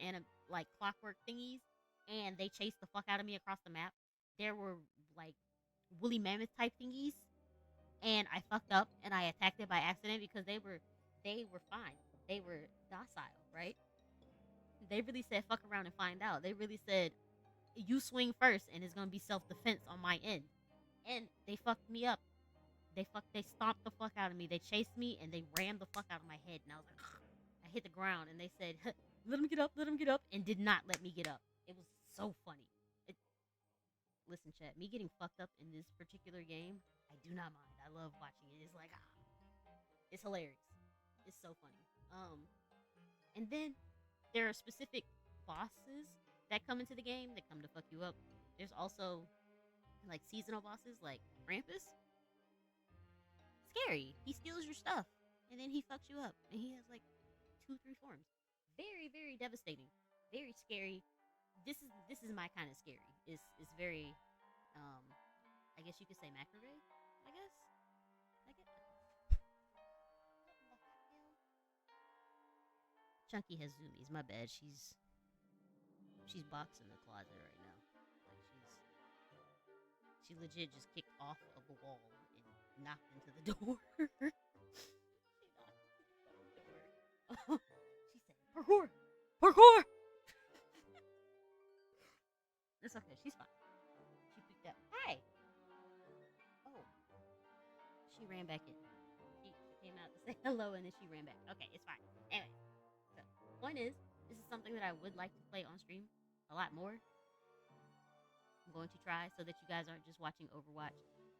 thingies, and they chased the fuck out of me across the map. There were like woolly mammoth type thingies, and I fucked up and I attacked it by accident because they were fine. They were docile, right? They really said fuck around and find out. They really said you swing first and it's gonna be self defense on my end. And they fucked me up. They stomped the fuck out of me. They chased me and they rammed the fuck out of my head. And I was like, I hit the ground and they said, let him get up, and did not let me get up. It was so funny. It, Listen, chat, me getting fucked up in this particular game, I do not mind. I love watching it. It's like, it's hilarious. It's so funny. And then there are specific bosses that come into the game that come to fuck you up. There's also like seasonal bosses like Krampus. Scary. He steals your stuff and then he fucks you up. And he has like 2, 3 forms. Very, very devastating. Very scary. This is my kind of scary. It's very I guess you could say macrame. I guess. I guess. Chunky has zoomies. My bad. She's boxing the closet right now. Like she legit just kicked off of the wall and knocked into the door. She knocked into the door. She said, "Parkour, parkour." It's okay. She's fine. She picked up. Hi. Oh, she ran back in. She came out to say hello and then she ran back. Okay, it's fine. Anyway, so point is, this is something that I would like to play on stream a lot more. I'm going to try so that you guys aren't just watching Overwatch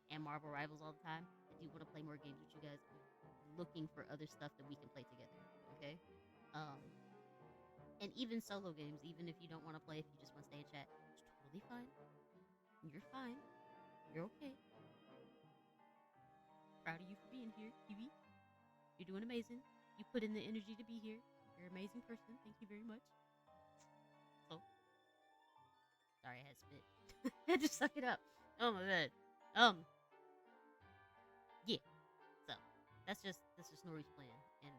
and Marvel Rivals all the time. I do want to play more games with you guys. I'm looking for other stuff that we can play together. Okay. Um, and even solo games, even if you don't want to play, if you just want to stay in chat, it's totally fine. You're fine. You're okay. Proud of you for being here, Kiwi. You're doing amazing. You put in the energy to be here. You're an amazing person. Thank you very much. So, sorry, I had spit. I had to suck it up. Oh my god. Yeah. So, that's just Nori's plan, and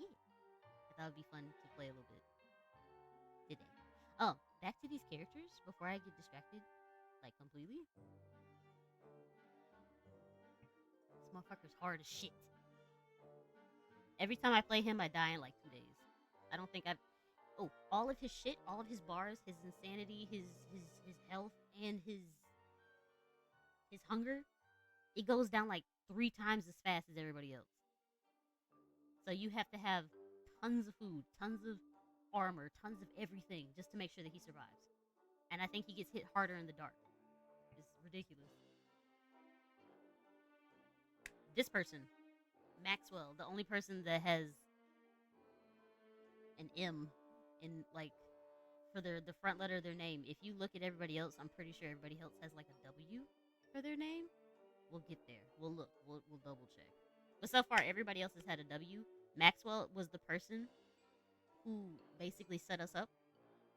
yeah, I thought it'd be fun to play a little bit today. Back to these characters before I get distracted, like completely. This motherfucker's hard as shit. Every time I play him, I die in like 2 days. I don't think I've. Oh, all of his shit, all of his bars, his insanity, his health, and his hunger, it goes down like 3 times as fast as everybody else. So you have to have tons of food, tons of armor, tons of everything just to make sure that he survives. And I think he gets hit harder in the dark. It's ridiculous. This person, Maxwell, the only person that has an M in like for the front letter of their name. If you look at everybody else, I'm pretty sure everybody else has like a W for their name. We'll get there. We'll look. We'll double check. But so far, everybody else has had a W. Maxwell was the person who basically set us up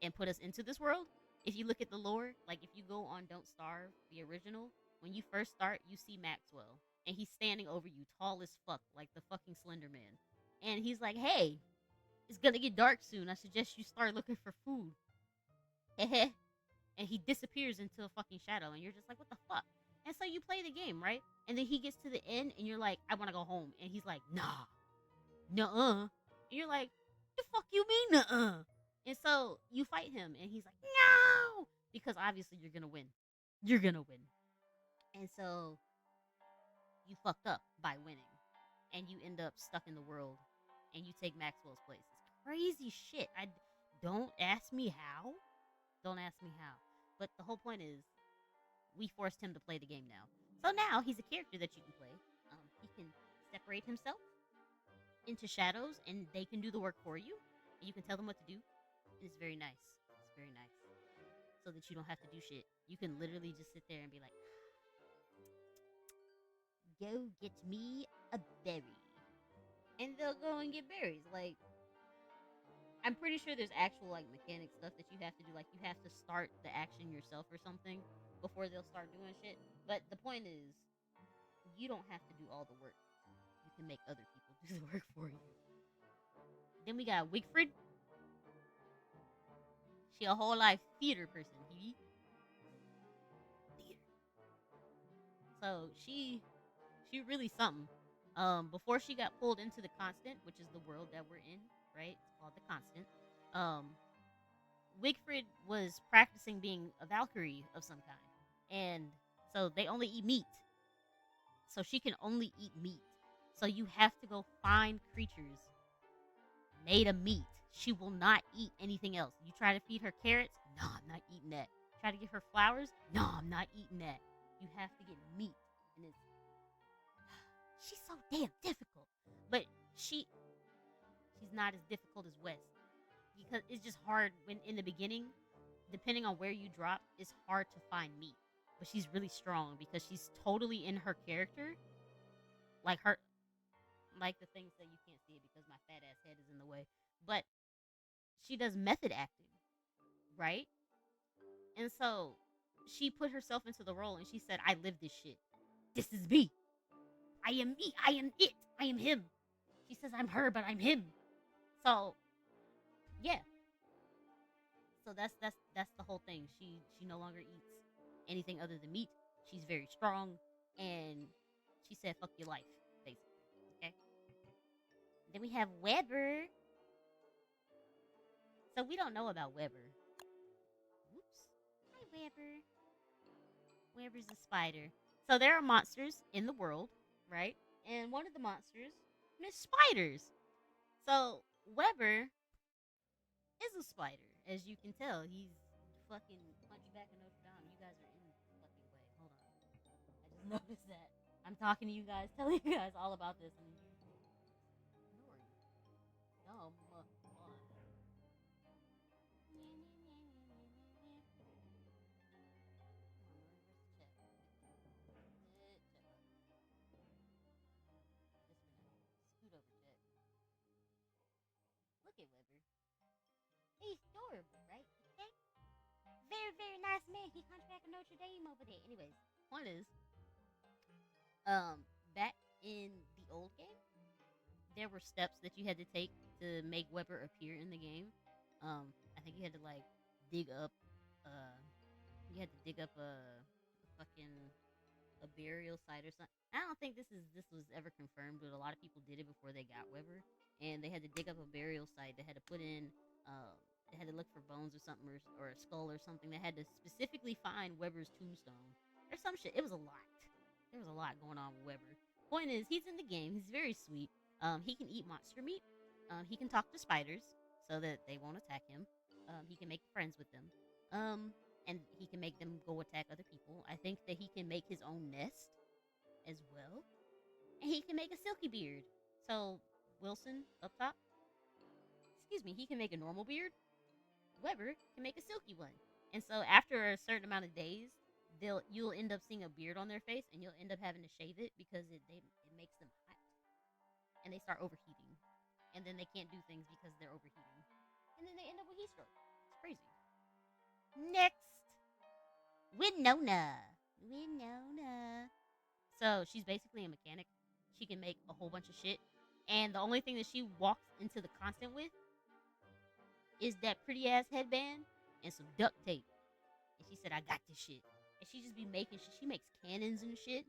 and put us into this world. If you look at the lore, like if you go on Don't Starve, the original, when you first start, you see Maxwell. And he's standing over you, tall as fuck, like the fucking Slender Man. And he's like, hey, it's gonna get dark soon. I suggest you start looking for food. Heh. And he disappears into a fucking shadow. And you're just like, what the fuck? And so you play the game, right? And then he gets to the end and you're like, I want to go home. And he's like, nah. Nuh-uh. And you're like, the fuck you mean nuh-uh? And so you fight him and he's like, no! Because obviously you're going to win. You're going to win. And so you fucked up by winning. And you end up stuck in the world. And you take Maxwell's place. It's crazy shit. Don't ask me how. Don't ask me how. But the whole point is, we forced him to play the game now. So now he's a character that you can play. He can separate himself into shadows, and they can do the work for you. And you can tell them what to do. And it's very nice. It's very nice. So that you don't have to do shit. You can literally just sit there and be like, go get me a berry. And they'll go and get berries. Like, I'm pretty sure there's actual like mechanic stuff that you have to do. Like you have to start the action yourself or something before they'll start doing shit. But the point is, you don't have to do all the work. You can make other people do the work for you. Then we got Wigfrid. She a whole life theater person. Theater. So she She really something. Before she got pulled into the Constant, which is the world that we're in, right? It's called the Constant. Um, Wigfrid was practicing being a Valkyrie of some kind, and so they only eat meat. So she can only eat meat. So you have to go find creatures made of meat. She will not eat anything else. You try to feed her carrots, no, I'm not eating that. Try to give her flowers, no, I'm not eating that. You have to get meat, and she's so damn difficult. But she's not as difficult as West because it's just hard when in the beginning, depending on where you drop, it's hard to find meat. But she's really strong because she's totally in her character, like her, like the things that you can't see it because my fat ass head is in the way. But she does method acting, right? And so she put herself into the role and she said, I live this shit. This is me. I am me. I am it. I am him. She says I'm her, but I'm him. So yeah. So that's the whole thing. She no longer eats anything other than meat. She's very strong, and she said, "Fuck your life," basically. Okay. Then we have Weber. So we don't know about Weber. Oops. Hi, Weber. Weber's a spider. So there are monsters in the world, right? And one of the monsters is spiders. So Weber is a spider, as you can tell. He's fucking Hunchback of Notre Dame. You guys are in the fucking way. Hold on. I just noticed that. I'm talking to you guys, telling you guys all about this, and you ignoring. Dumb. Hold on. Scoot over, Jet. Look at Weber. He's adorable, right? Okay. Very, very nice man. He Hunchback of Notre Dame over there. Anyways, point is, back in the old game, there were steps that you had to take to make Weber appear in the game. I think you had to like dig up, uh, you had to dig up a fucking a burial site or something. I don't think this was ever confirmed, but a lot of people did it before they got Weber, and they had to dig up a burial site. They had to put in, they had to look for bones or something, or a skull or something. They had to specifically find Weber's tombstone or some shit. It was a lot. There was a lot going on with Weber. Point is, he's in the game. He's very sweet. He can eat monster meat. He can talk to spiders so that they won't attack him. He can make friends with them. And he can make them go attack other people. I think that he can make his own nest as well. And he can make a silky beard. So, Wilson, up top, excuse me, he can make a normal beard. Weber can make a silky one. And so, after a certain amount of days, you'll end up seeing a beard on their face, and you'll end up having to shave it because it makes them hot, and they start overheating, and then they can't do things because they're overheating, and then they end up with heat stroke. It's crazy. Next, Winona. Winona. So she's basically a mechanic. She can make a whole bunch of shit. And the only thing that she walks into the constant with is that pretty ass headband and some duct tape. And she said, I got this shit. And she just be making shit. She makes cannons and shit.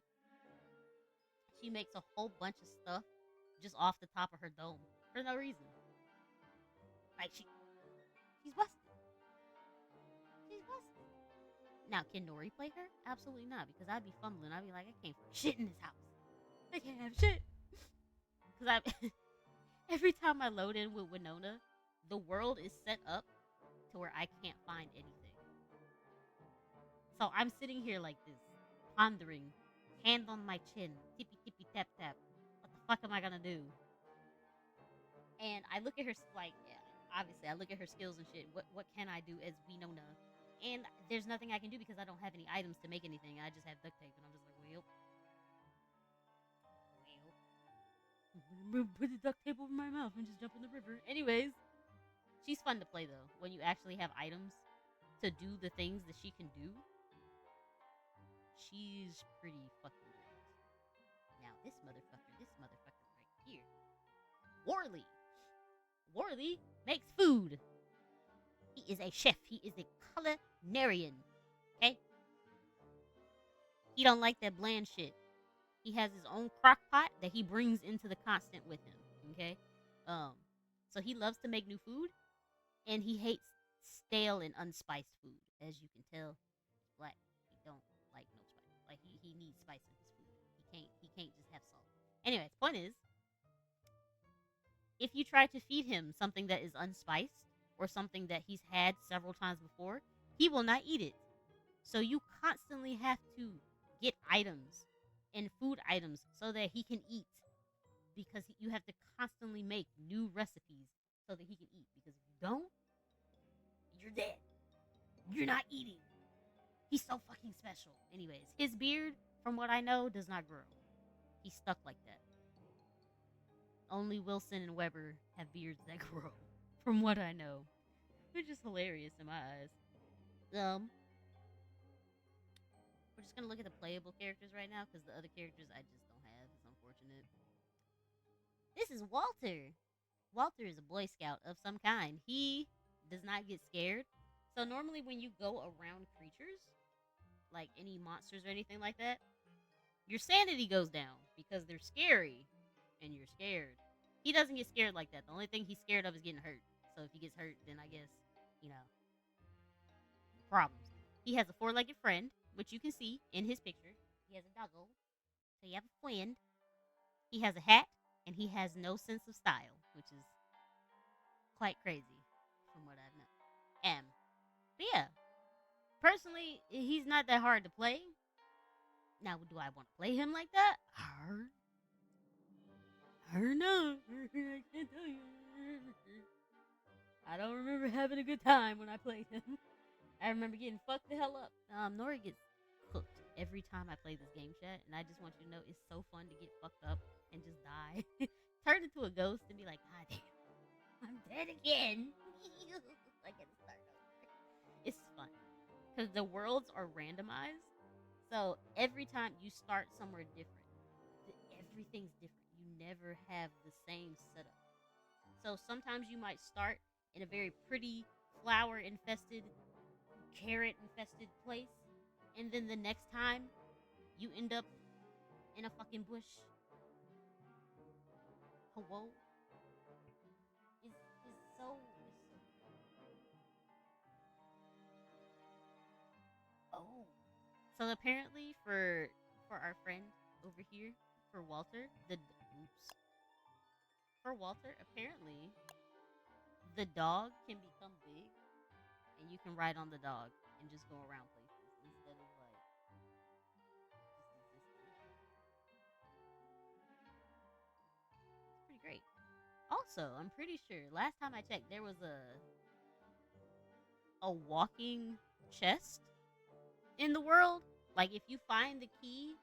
She makes a whole bunch of stuff just off the top of her dome for no reason. Like she's busted. She's busted. Now, can Nori play her? Absolutely not, because I'd be fumbling. I'd be like, I can't find shit in this house. I can't have shit. Because every time I load in with Winona, the world is set up to where I can't find anything. So I'm sitting here like this, pondering, hand on my chin, tippy tippy tap tap. What the fuck am I gonna do? And I look at her like, obviously, I look at her skills and shit. What can I do as Winona? And there's nothing I can do because I don't have any items to make anything. I just have duct tape, and I'm just like, well, put the duct tape over my mouth and just jump in the river. Anyways, she's fun to play though. When you actually have items to do the things that she can do, she's pretty fucking great. Now this motherfucker right here, Warley. Warley makes food. He is a chef. He is a culinarian. Okay? He don't like that bland shit. He has his own crock pot that he brings into the constant with him. Okay, um, so he loves to make new food, and he hates stale and unspiced food. As you can tell, black he don't like no spice. Like he needs spice in his food. He can't just have salt. Anyways, point is, if you try to feed him something that is unspiced or something that he's had several times before, he will not eat it. So you constantly have to get items and food items so that he can eat, because you have to constantly make new recipes so that he can eat, because if you don't, you're dead. You're not eating. He's so fucking special. Anyways, his beard, from what I know, does not grow. He's stuck like that. Only Wilson and Weber have beards that grow, from what I know, which is hilarious in my eyes. Um, we're just gonna look at the playable characters right now because the other characters I just don't have. It's unfortunate. This is Walter. Walter is a Boy Scout of some kind. He does not get scared. So normally when you go around creatures, like any monsters or anything like that, your sanity goes down because they're scary and you're scared. He doesn't get scared like that. The only thing he's scared of is getting hurt. So if he gets hurt, then I guess, you know, problems. He has a four-legged friend, which you can see in his picture. He has a doggo. So you have a friend. He has a hat, and he has no sense of style, which is quite crazy from what I've known. But yeah, personally, he's not that hard to play. Now, do I want to play him like that? I don't know. I can't tell you. I don't remember having a good time when I played him. I remember getting fucked the hell up. Nori gets cooked every time I play this game, chat, and I just want you to know it's so fun to get fucked up and just die. Turn into a ghost and be like, ah, damn, I'm dead again. I gotta start over. It's fun because the worlds are randomized, so every time you start somewhere different, everything's different. You never have the same setup. So sometimes you might start in a very pretty flower infested, carrot infested place, and then the next time you end up in a fucking bush. Hello? Is so oh. So apparently for our friend over here, for Walter, the oops. For Walter, apparently the dog can become big and you can ride on the dog and just go around places instead of like just existing. It's pretty great. Also, I'm pretty sure last time I checked there was a walking chest in the world. Like if you find the key,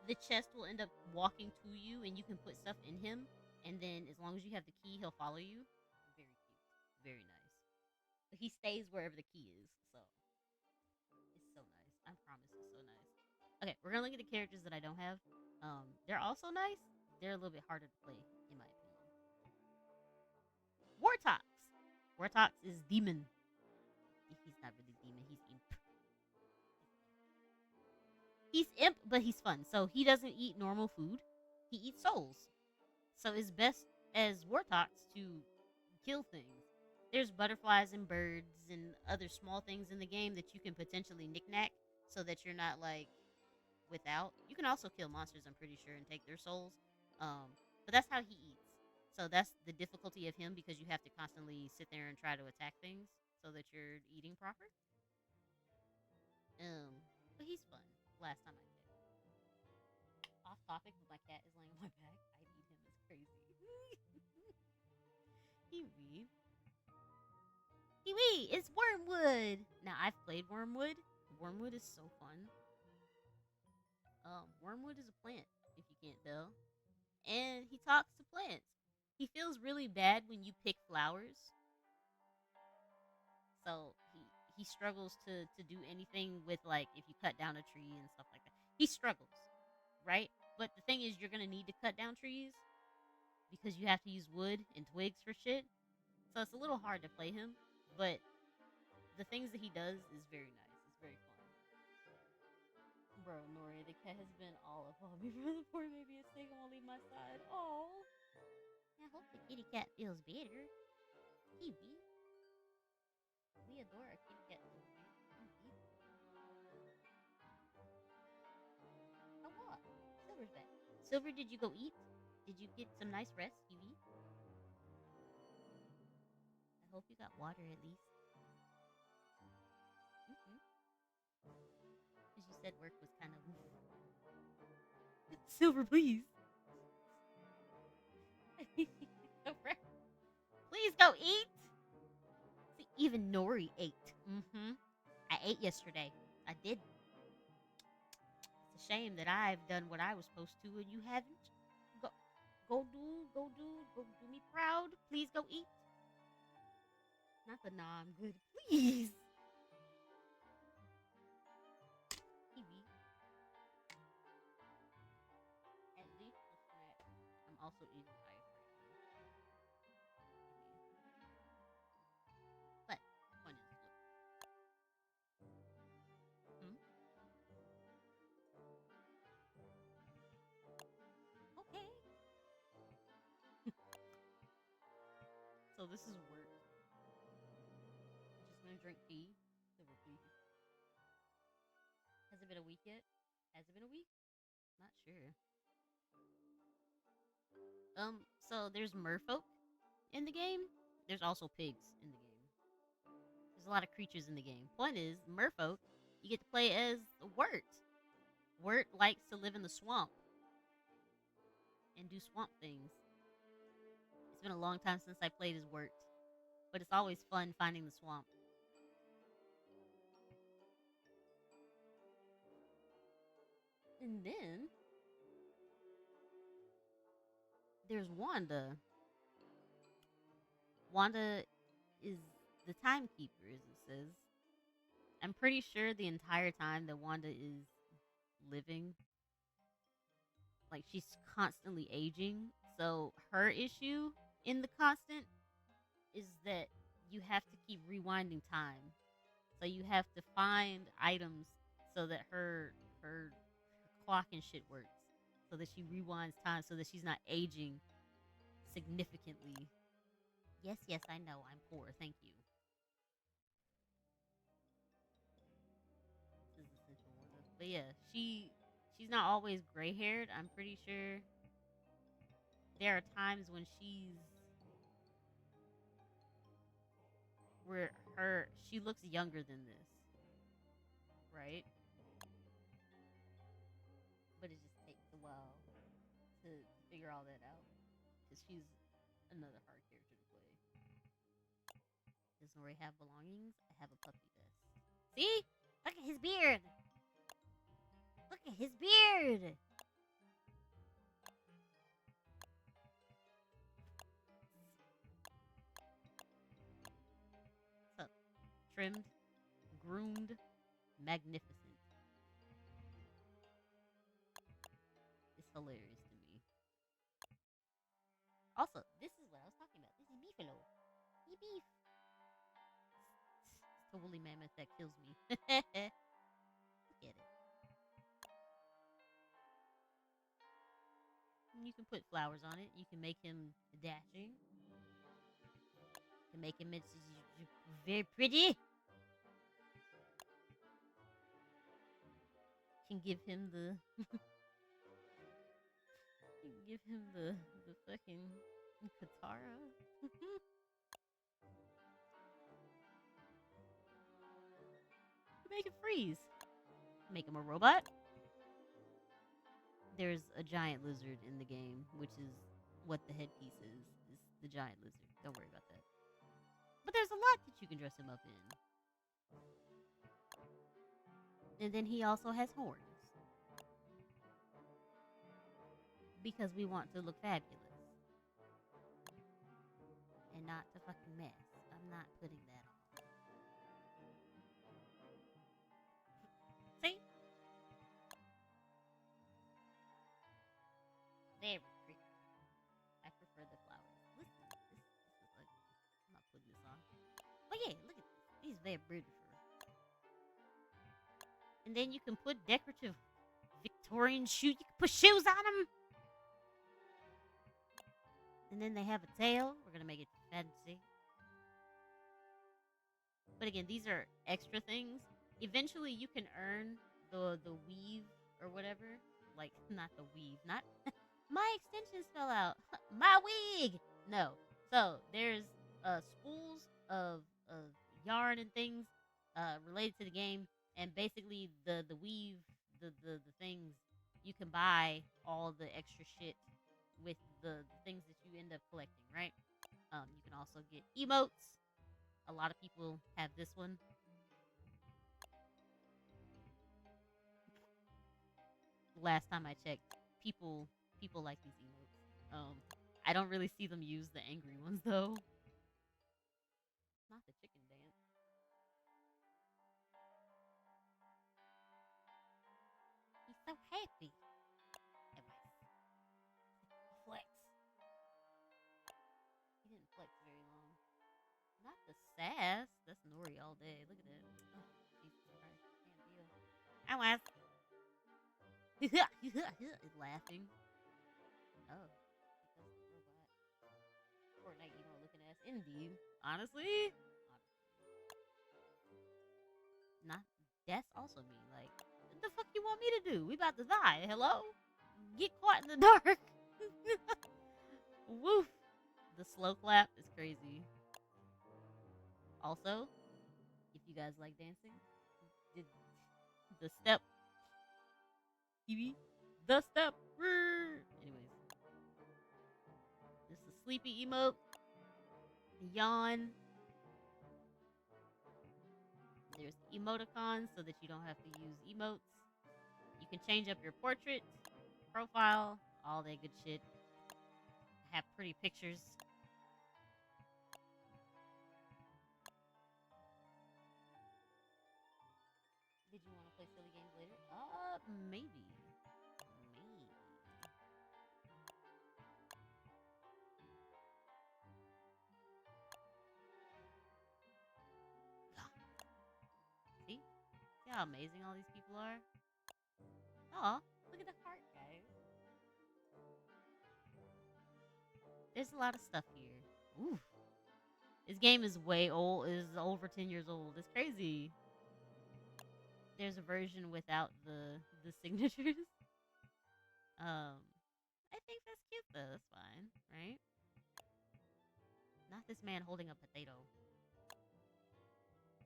the chest will end up walking to you and you can put stuff in him, and then as long as you have the key, he'll follow you. Very cute. Very nice. But he stays wherever the key is, so it's so nice. I promise it's so nice. Okay, we're gonna look at the characters that I don't have. They're also nice. They're a little bit harder to play, in my opinion. Wartox. Wartox is demon. He's not really demon. He's imp. He's imp, but he's fun. So he doesn't eat normal food. He eats souls. So it's best as Wartox to kill things. There's butterflies and birds and other small things in the game that you can potentially knick-knack so that you're not like without. You can also kill monsters, I'm pretty sure, and take their souls. But that's how he eats. So that's the difficulty of him, because you have to constantly sit there and try to attack things so that you're eating proper. But he's fun. Last time I checked. Off topic, but my cat is laying on my back. I'd eat him. It's crazy. Kiwi. Kiwi, it's Wormwood. Now I've played Wormwood. Wormwood is so fun. Wormwood is a plant, if you can't tell, and he talks to plants. He feels really bad when you pick flowers, so he struggles to do anything with, like, if you cut down a tree and stuff like that. He struggles, right? But the thing is, you're gonna need to cut down trees because you have to use wood and twigs for shit. So it's a little hard to play him, but the things that he does is very nice. It's very fun. Bro, Nori, the cat has been all up on me for the poor maybe a second won't leave my side. Oh. I hope the kitty cat feels better. Kiwi. We adore our kitty cat so much. Hawa. Silver's back. Silver, did you go eat? Did you get some nice rest, Kiwi? I hope you got water at least. Because you said work was kind of. Silver, please. Silver. Please go eat. See, even Nori ate. I ate yesterday. I did. It's a shame that I've done what I was supposed to and you haven't. Go, go do me proud. Please go eat. Not the nah, I'm good. Please. Kiwi. At least a snack. I'm also eating ice right now. But point is, look. Okay. So this is work. Just gonna drink tea. Silver, please. Has it been a week yet? Has it been a week? Not sure. So there's merfolk in the game. There's also pigs in the game. There's a lot of creatures in the game. Point is, merfolk, you get to play as Wirt. Wirt likes to live in the swamp and do swamp things. It's been a long time since I played as Wirt, but it's always fun finding the swamp. And then there's Wanda. Wanda is the timekeeper, as it says. I'm pretty sure the entire time that Wanda is living, like she's constantly aging. So her issue in the constant is that you have to keep rewinding time. So you have to find items so that her clock and shit works. So that she rewinds time so that she's not aging significantly. Yes, yes, I know. I'm poor. Thank you. This is essential Wanda. But yeah, she's not always gray haired. I'm pretty sure there are times when she looks younger than this, right? But it just takes a while to figure all that out because she's another hard character to play. Does Nori have belongings? I have a puppy vest. See? Look at his beard. Look at his beard. So, trimmed, groomed, magnificent. It's hilarious to me. Also, this is what I was talking about. This is beefalo. He beef. It's the woolly mammoth that kills me. Look at it. You can put flowers on it. You can make him dashing. You can make him very pretty. You can give him the the fucking Katara. Make it freeze. Make him a robot. There's a giant lizard in the game, which is what the headpiece is. Is the giant lizard. Don't worry about that. But there's a lot that you can dress him up in. And then he also has horns. Because we want to look fabulous. And not to fucking mess. I'm not putting that on. See? Very pretty. I prefer the flowers. Listen, this is ugly. I'm not putting this on. But yeah, look at this. He's very beautiful. And then you can put decorative Victorian shoe. You can put shoes on them. And then they have a tail. We're gonna make it fancy. But again, these are extra things. Eventually, you can earn the weave or whatever. Like not the weave, not my extensions fell out. My wig. No. So there's spools of yarn and things related to the game, and basically the weave the things you can buy all the extra shit with the things that you end up collecting, right? You can also get emotes. A lot of people have this one. Last time I checked, people like these emotes. I don't really see them use the angry ones though. Not the chicken dance. He's so happy. Flex. He didn't flex very long. Not the sass. That's Nori all day. Look at that. Oh, Jesus Christ. Can't deal. I was. Is laughing. Oh, because the robot. Fortnite emo looking ass. Indeed. Honestly. Not. That's also me. Like, what the fuck you want me to do? We about to die. Hello? Get caught in the dark. Woof. The slow clap is crazy. Also, if you guys like dancing, did the step TV, the step. Anyways, this is a sleepy emote, yawn. There's emoticons so that you don't have to use emotes. You can change up your portrait, profile, all that good shit. Have pretty pictures. Did you want to play silly games later? Maybe. Maybe. See? See how amazing all these people are? Oh, look at the heart, guys. There's a lot of stuff here. Ooh. This game is way old. Is over 10 years old. It's crazy. There's a version without the signatures. I think that's cute though. That's fine, right? Not this man holding a potato.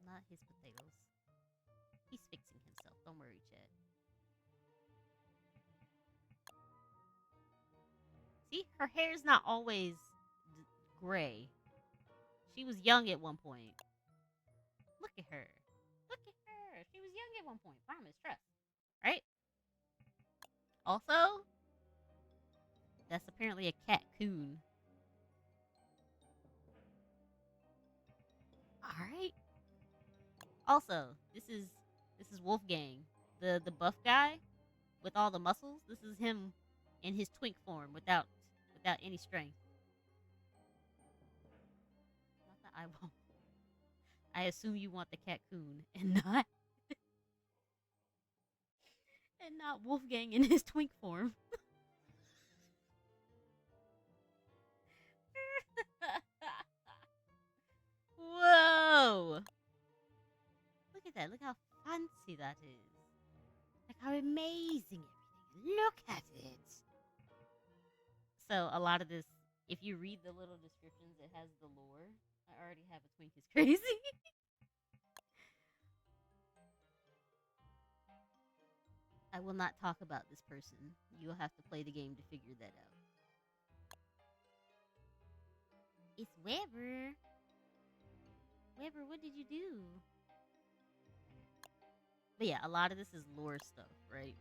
Not his potatoes. He's fixing himself. Don't worry, Chad. See, her hair's not always gray. She was young at one point. Look at her. Look at her. She was young at one point. Promise, trust. Right? Also, that's apparently a cat coon. Alright. Also, this is Wolfgang. The buff guy with all the muscles. This is him in his twink form without any strength. Not that I won't. I assume you want the cat coon and not and not Wolfgang in his twink form. Whoa! Look at that. Look how fancy that is. Like how amazing everything. Look at it. So a lot of this, if you read the little descriptions, it has the lore. I already have a twink is crazy. I will not talk about this person. You'll have to play the game to figure that out. It's Weber. Weber, what did you do? But yeah, a lot of this is lore stuff, right?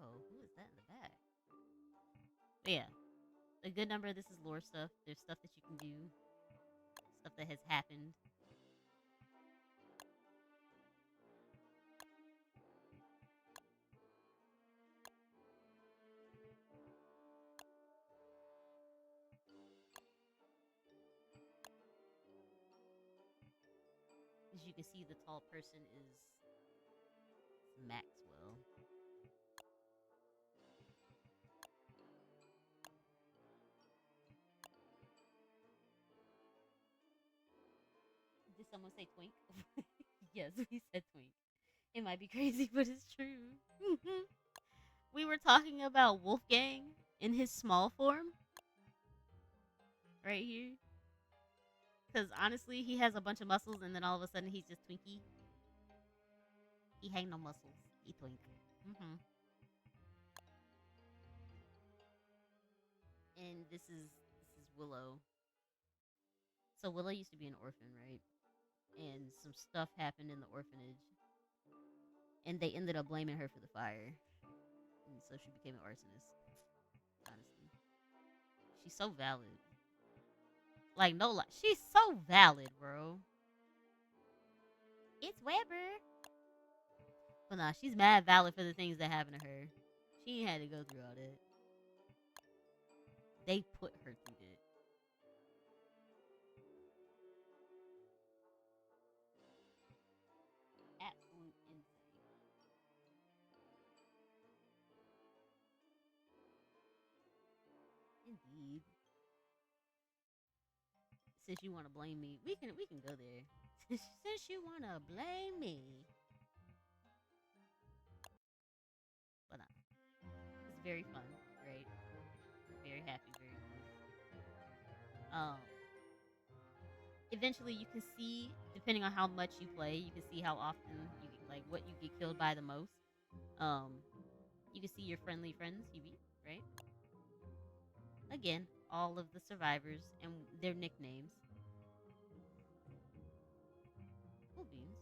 Oh, who is that in the back? But yeah, a good number of this is lore stuff. There's stuff that you can do, stuff that has happened. can see the tall person is Maxwell. Did someone say twink? Yes, we said twink. It might be crazy, but it's true. We were talking about Wolfgang in his small form right here. Because honestly, he has a bunch of muscles, and then all of a sudden he's just Twinkie. He ain't no muscles. He twink. hmm And this is Willow. So Willow used to be an orphan, right? And some stuff happened in the orphanage, and they ended up blaming her for the fire, and so she became an arsonist. Honestly, she's so valid. Like no, like she's so valid, bro. It's Weber. But nah, she's mad valid for the things that happened to her. She ain't had to go through all that. They put her through that. Absolute insane. Indeed. Since you want to blame me, we can go there. Since you want to blame me, but nah, it's very fun, right? Very happy, very cool. Eventually you can see, depending on how much you play, you can see how often you get, like what you get killed by the most. Um, you can see your friendly friends you beat, right? Again, all of the survivors and their nicknames. Cool beans.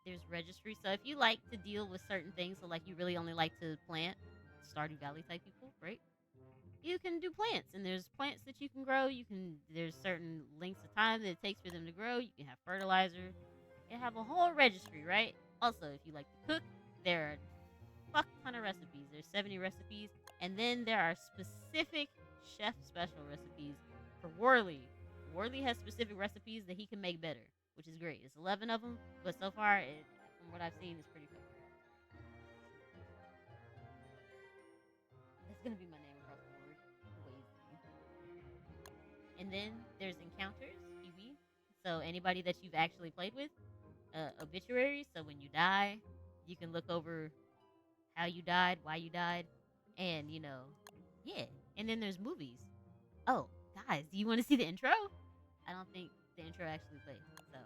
There's registry. So if you like to deal with certain things, so like you really only like to plant, Stardew Valley type people, right? You can do plants, and there's plants that you can grow. There's certain lengths of time that it takes for them to grow. You can have fertilizer. You have a whole registry, right? Also, if you like to cook, there are fuck ton of recipes. There's 70 recipes, and then there are specific chef special recipes for Worley. Worley has specific recipes that he can make better, which is great. It's 11 of them, but so far, from what I've seen, it's pretty fun. That's gonna be my name across the board. Wazy. And then there's encounters, QB. So anybody that you've actually played with, obituaries. So when you die, you can look over how you died, why you died, and yeah. And then there's movies. Oh, guys, do you want to see the intro? I don't think the intro actually played. So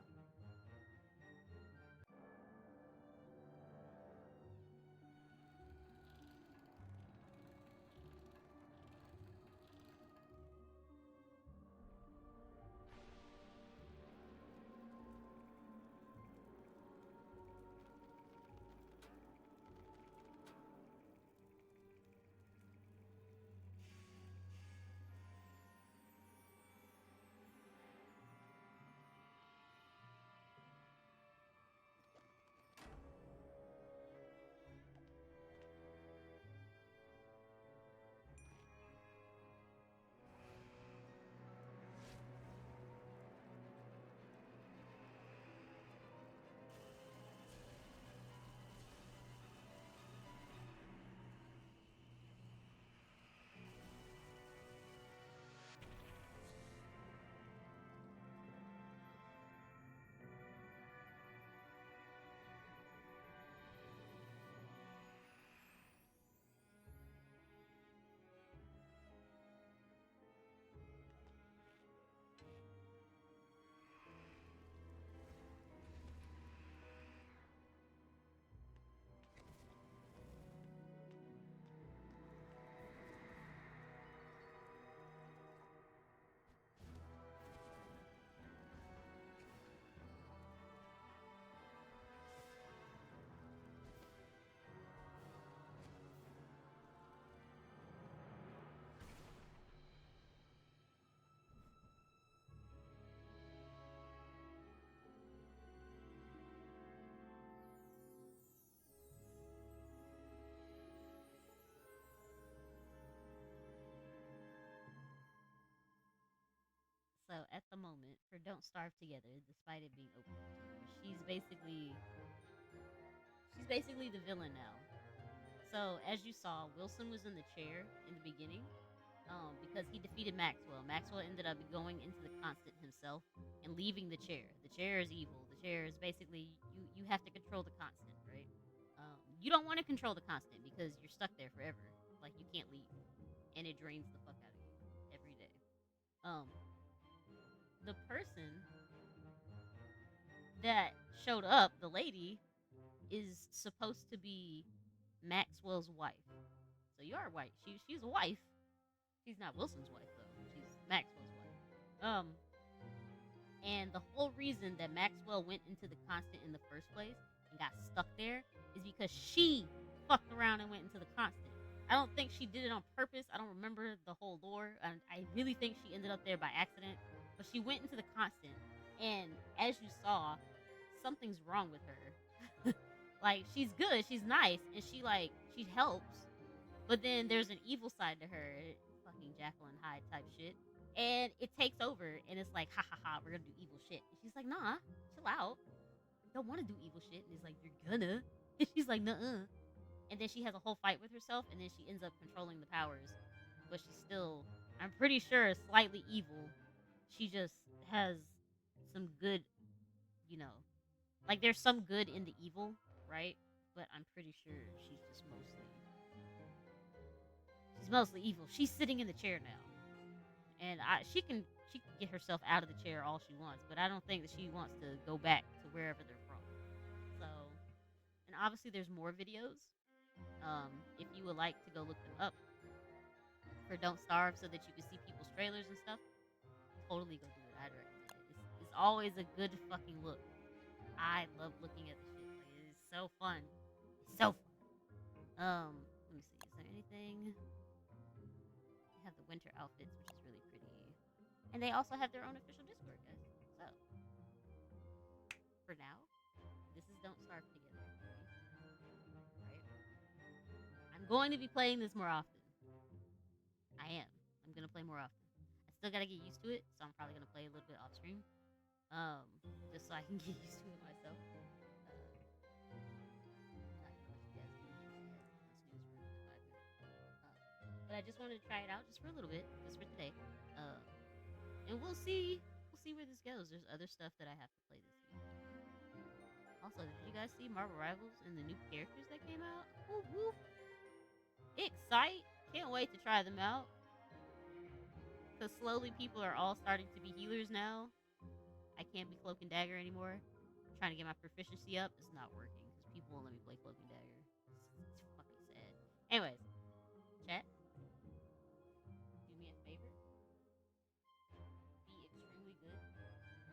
So at the moment, for Don't Starve Together, despite it being open, she's basically the villain now. So as you saw, Wilson was in the chair in the beginning, because he defeated Maxwell. Maxwell ended up going into the constant himself and leaving the chair. The chair is evil. The chair is basically you have to control the constant, right? You don't want to control the constant because you're stuck there forever. Like you can't leave, and it drains the fuck out of you every day. Um, the person that showed up, the lady, is supposed to be Maxwell's wife. So you are right. She's a wife. She's not Wilson's wife though. She's Maxwell's wife. And the whole reason that Maxwell went into the constant in the first place and got stuck there is because she fucked around and went into the constant. I don't think she did it on purpose. I don't remember the whole lore. I really think she ended up there by accident. But she went into the constant, and as you saw, something's wrong with her. Like she's good, she's nice, and she helps. But then there's an evil side to her, fucking Jekyll and Hyde type shit, and it takes over, and it's like, ha ha ha, we're gonna do evil shit. And she's like, nah, chill out. Don't want to do evil shit. And he's like, you're gonna. And she's like, nuh-uh. And then she has a whole fight with herself, and then she ends up controlling the powers. But she's still, I'm pretty sure, slightly evil. She just has some good, you know, like there's some good in the evil, right? But I'm pretty sure she's mostly evil. She's sitting in the chair now, and she can get herself out of the chair all she wants, but I don't think that she wants to go back to wherever they're from. So, and obviously there's more videos. If you would like to go look them up for Don't Starve, so that you can see people's trailers and stuff, totally go do it. I'd recommend it. It's always a good fucking look. I love looking at the shit. Like, it is so fun. It's so fun. Let me see. Is there anything? They have the winter outfits, which is really pretty. And they also have their own official Discord, guys. So, for now, this is Don't Starve Together. Right? I'm going to be playing this more often. I am. I'm going to play more often. I still got to get used to it, so I'm probably going to play a little bit off stream. Just so I can get used to it myself. But I just wanted to try it out just for a little bit, just for today. And we'll see. We'll see where this goes. There's other stuff that I have to play this week. Also, did you guys see Marvel Rivals and the new characters that came out? Woo woo! Excite! Can't wait to try them out. Because slowly people are all starting to be healers now. I can't be Cloak and Dagger anymore. I'm trying to get my proficiency up. It's not working because people won't let me play Cloak and Dagger. It's fucking sad. Anyways, chat. Do me a favor. Be extremely good.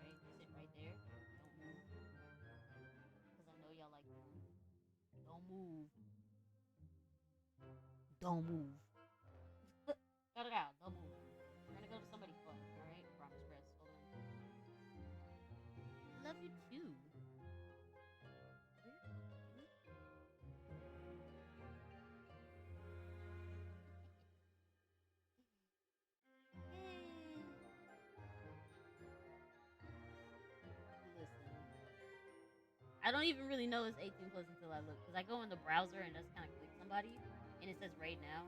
Right? Sit right there. Don't move. Because I know y'all like to move. Don't move. Don't move. Cut it out. Don't move. We're gonna go to somebody fun. Alright? Promise, Press. Hold on. Love you too. Listen, I don't even really know it's 18 plus until I look, because I go in the browser and just kind of click somebody, and it says raid now,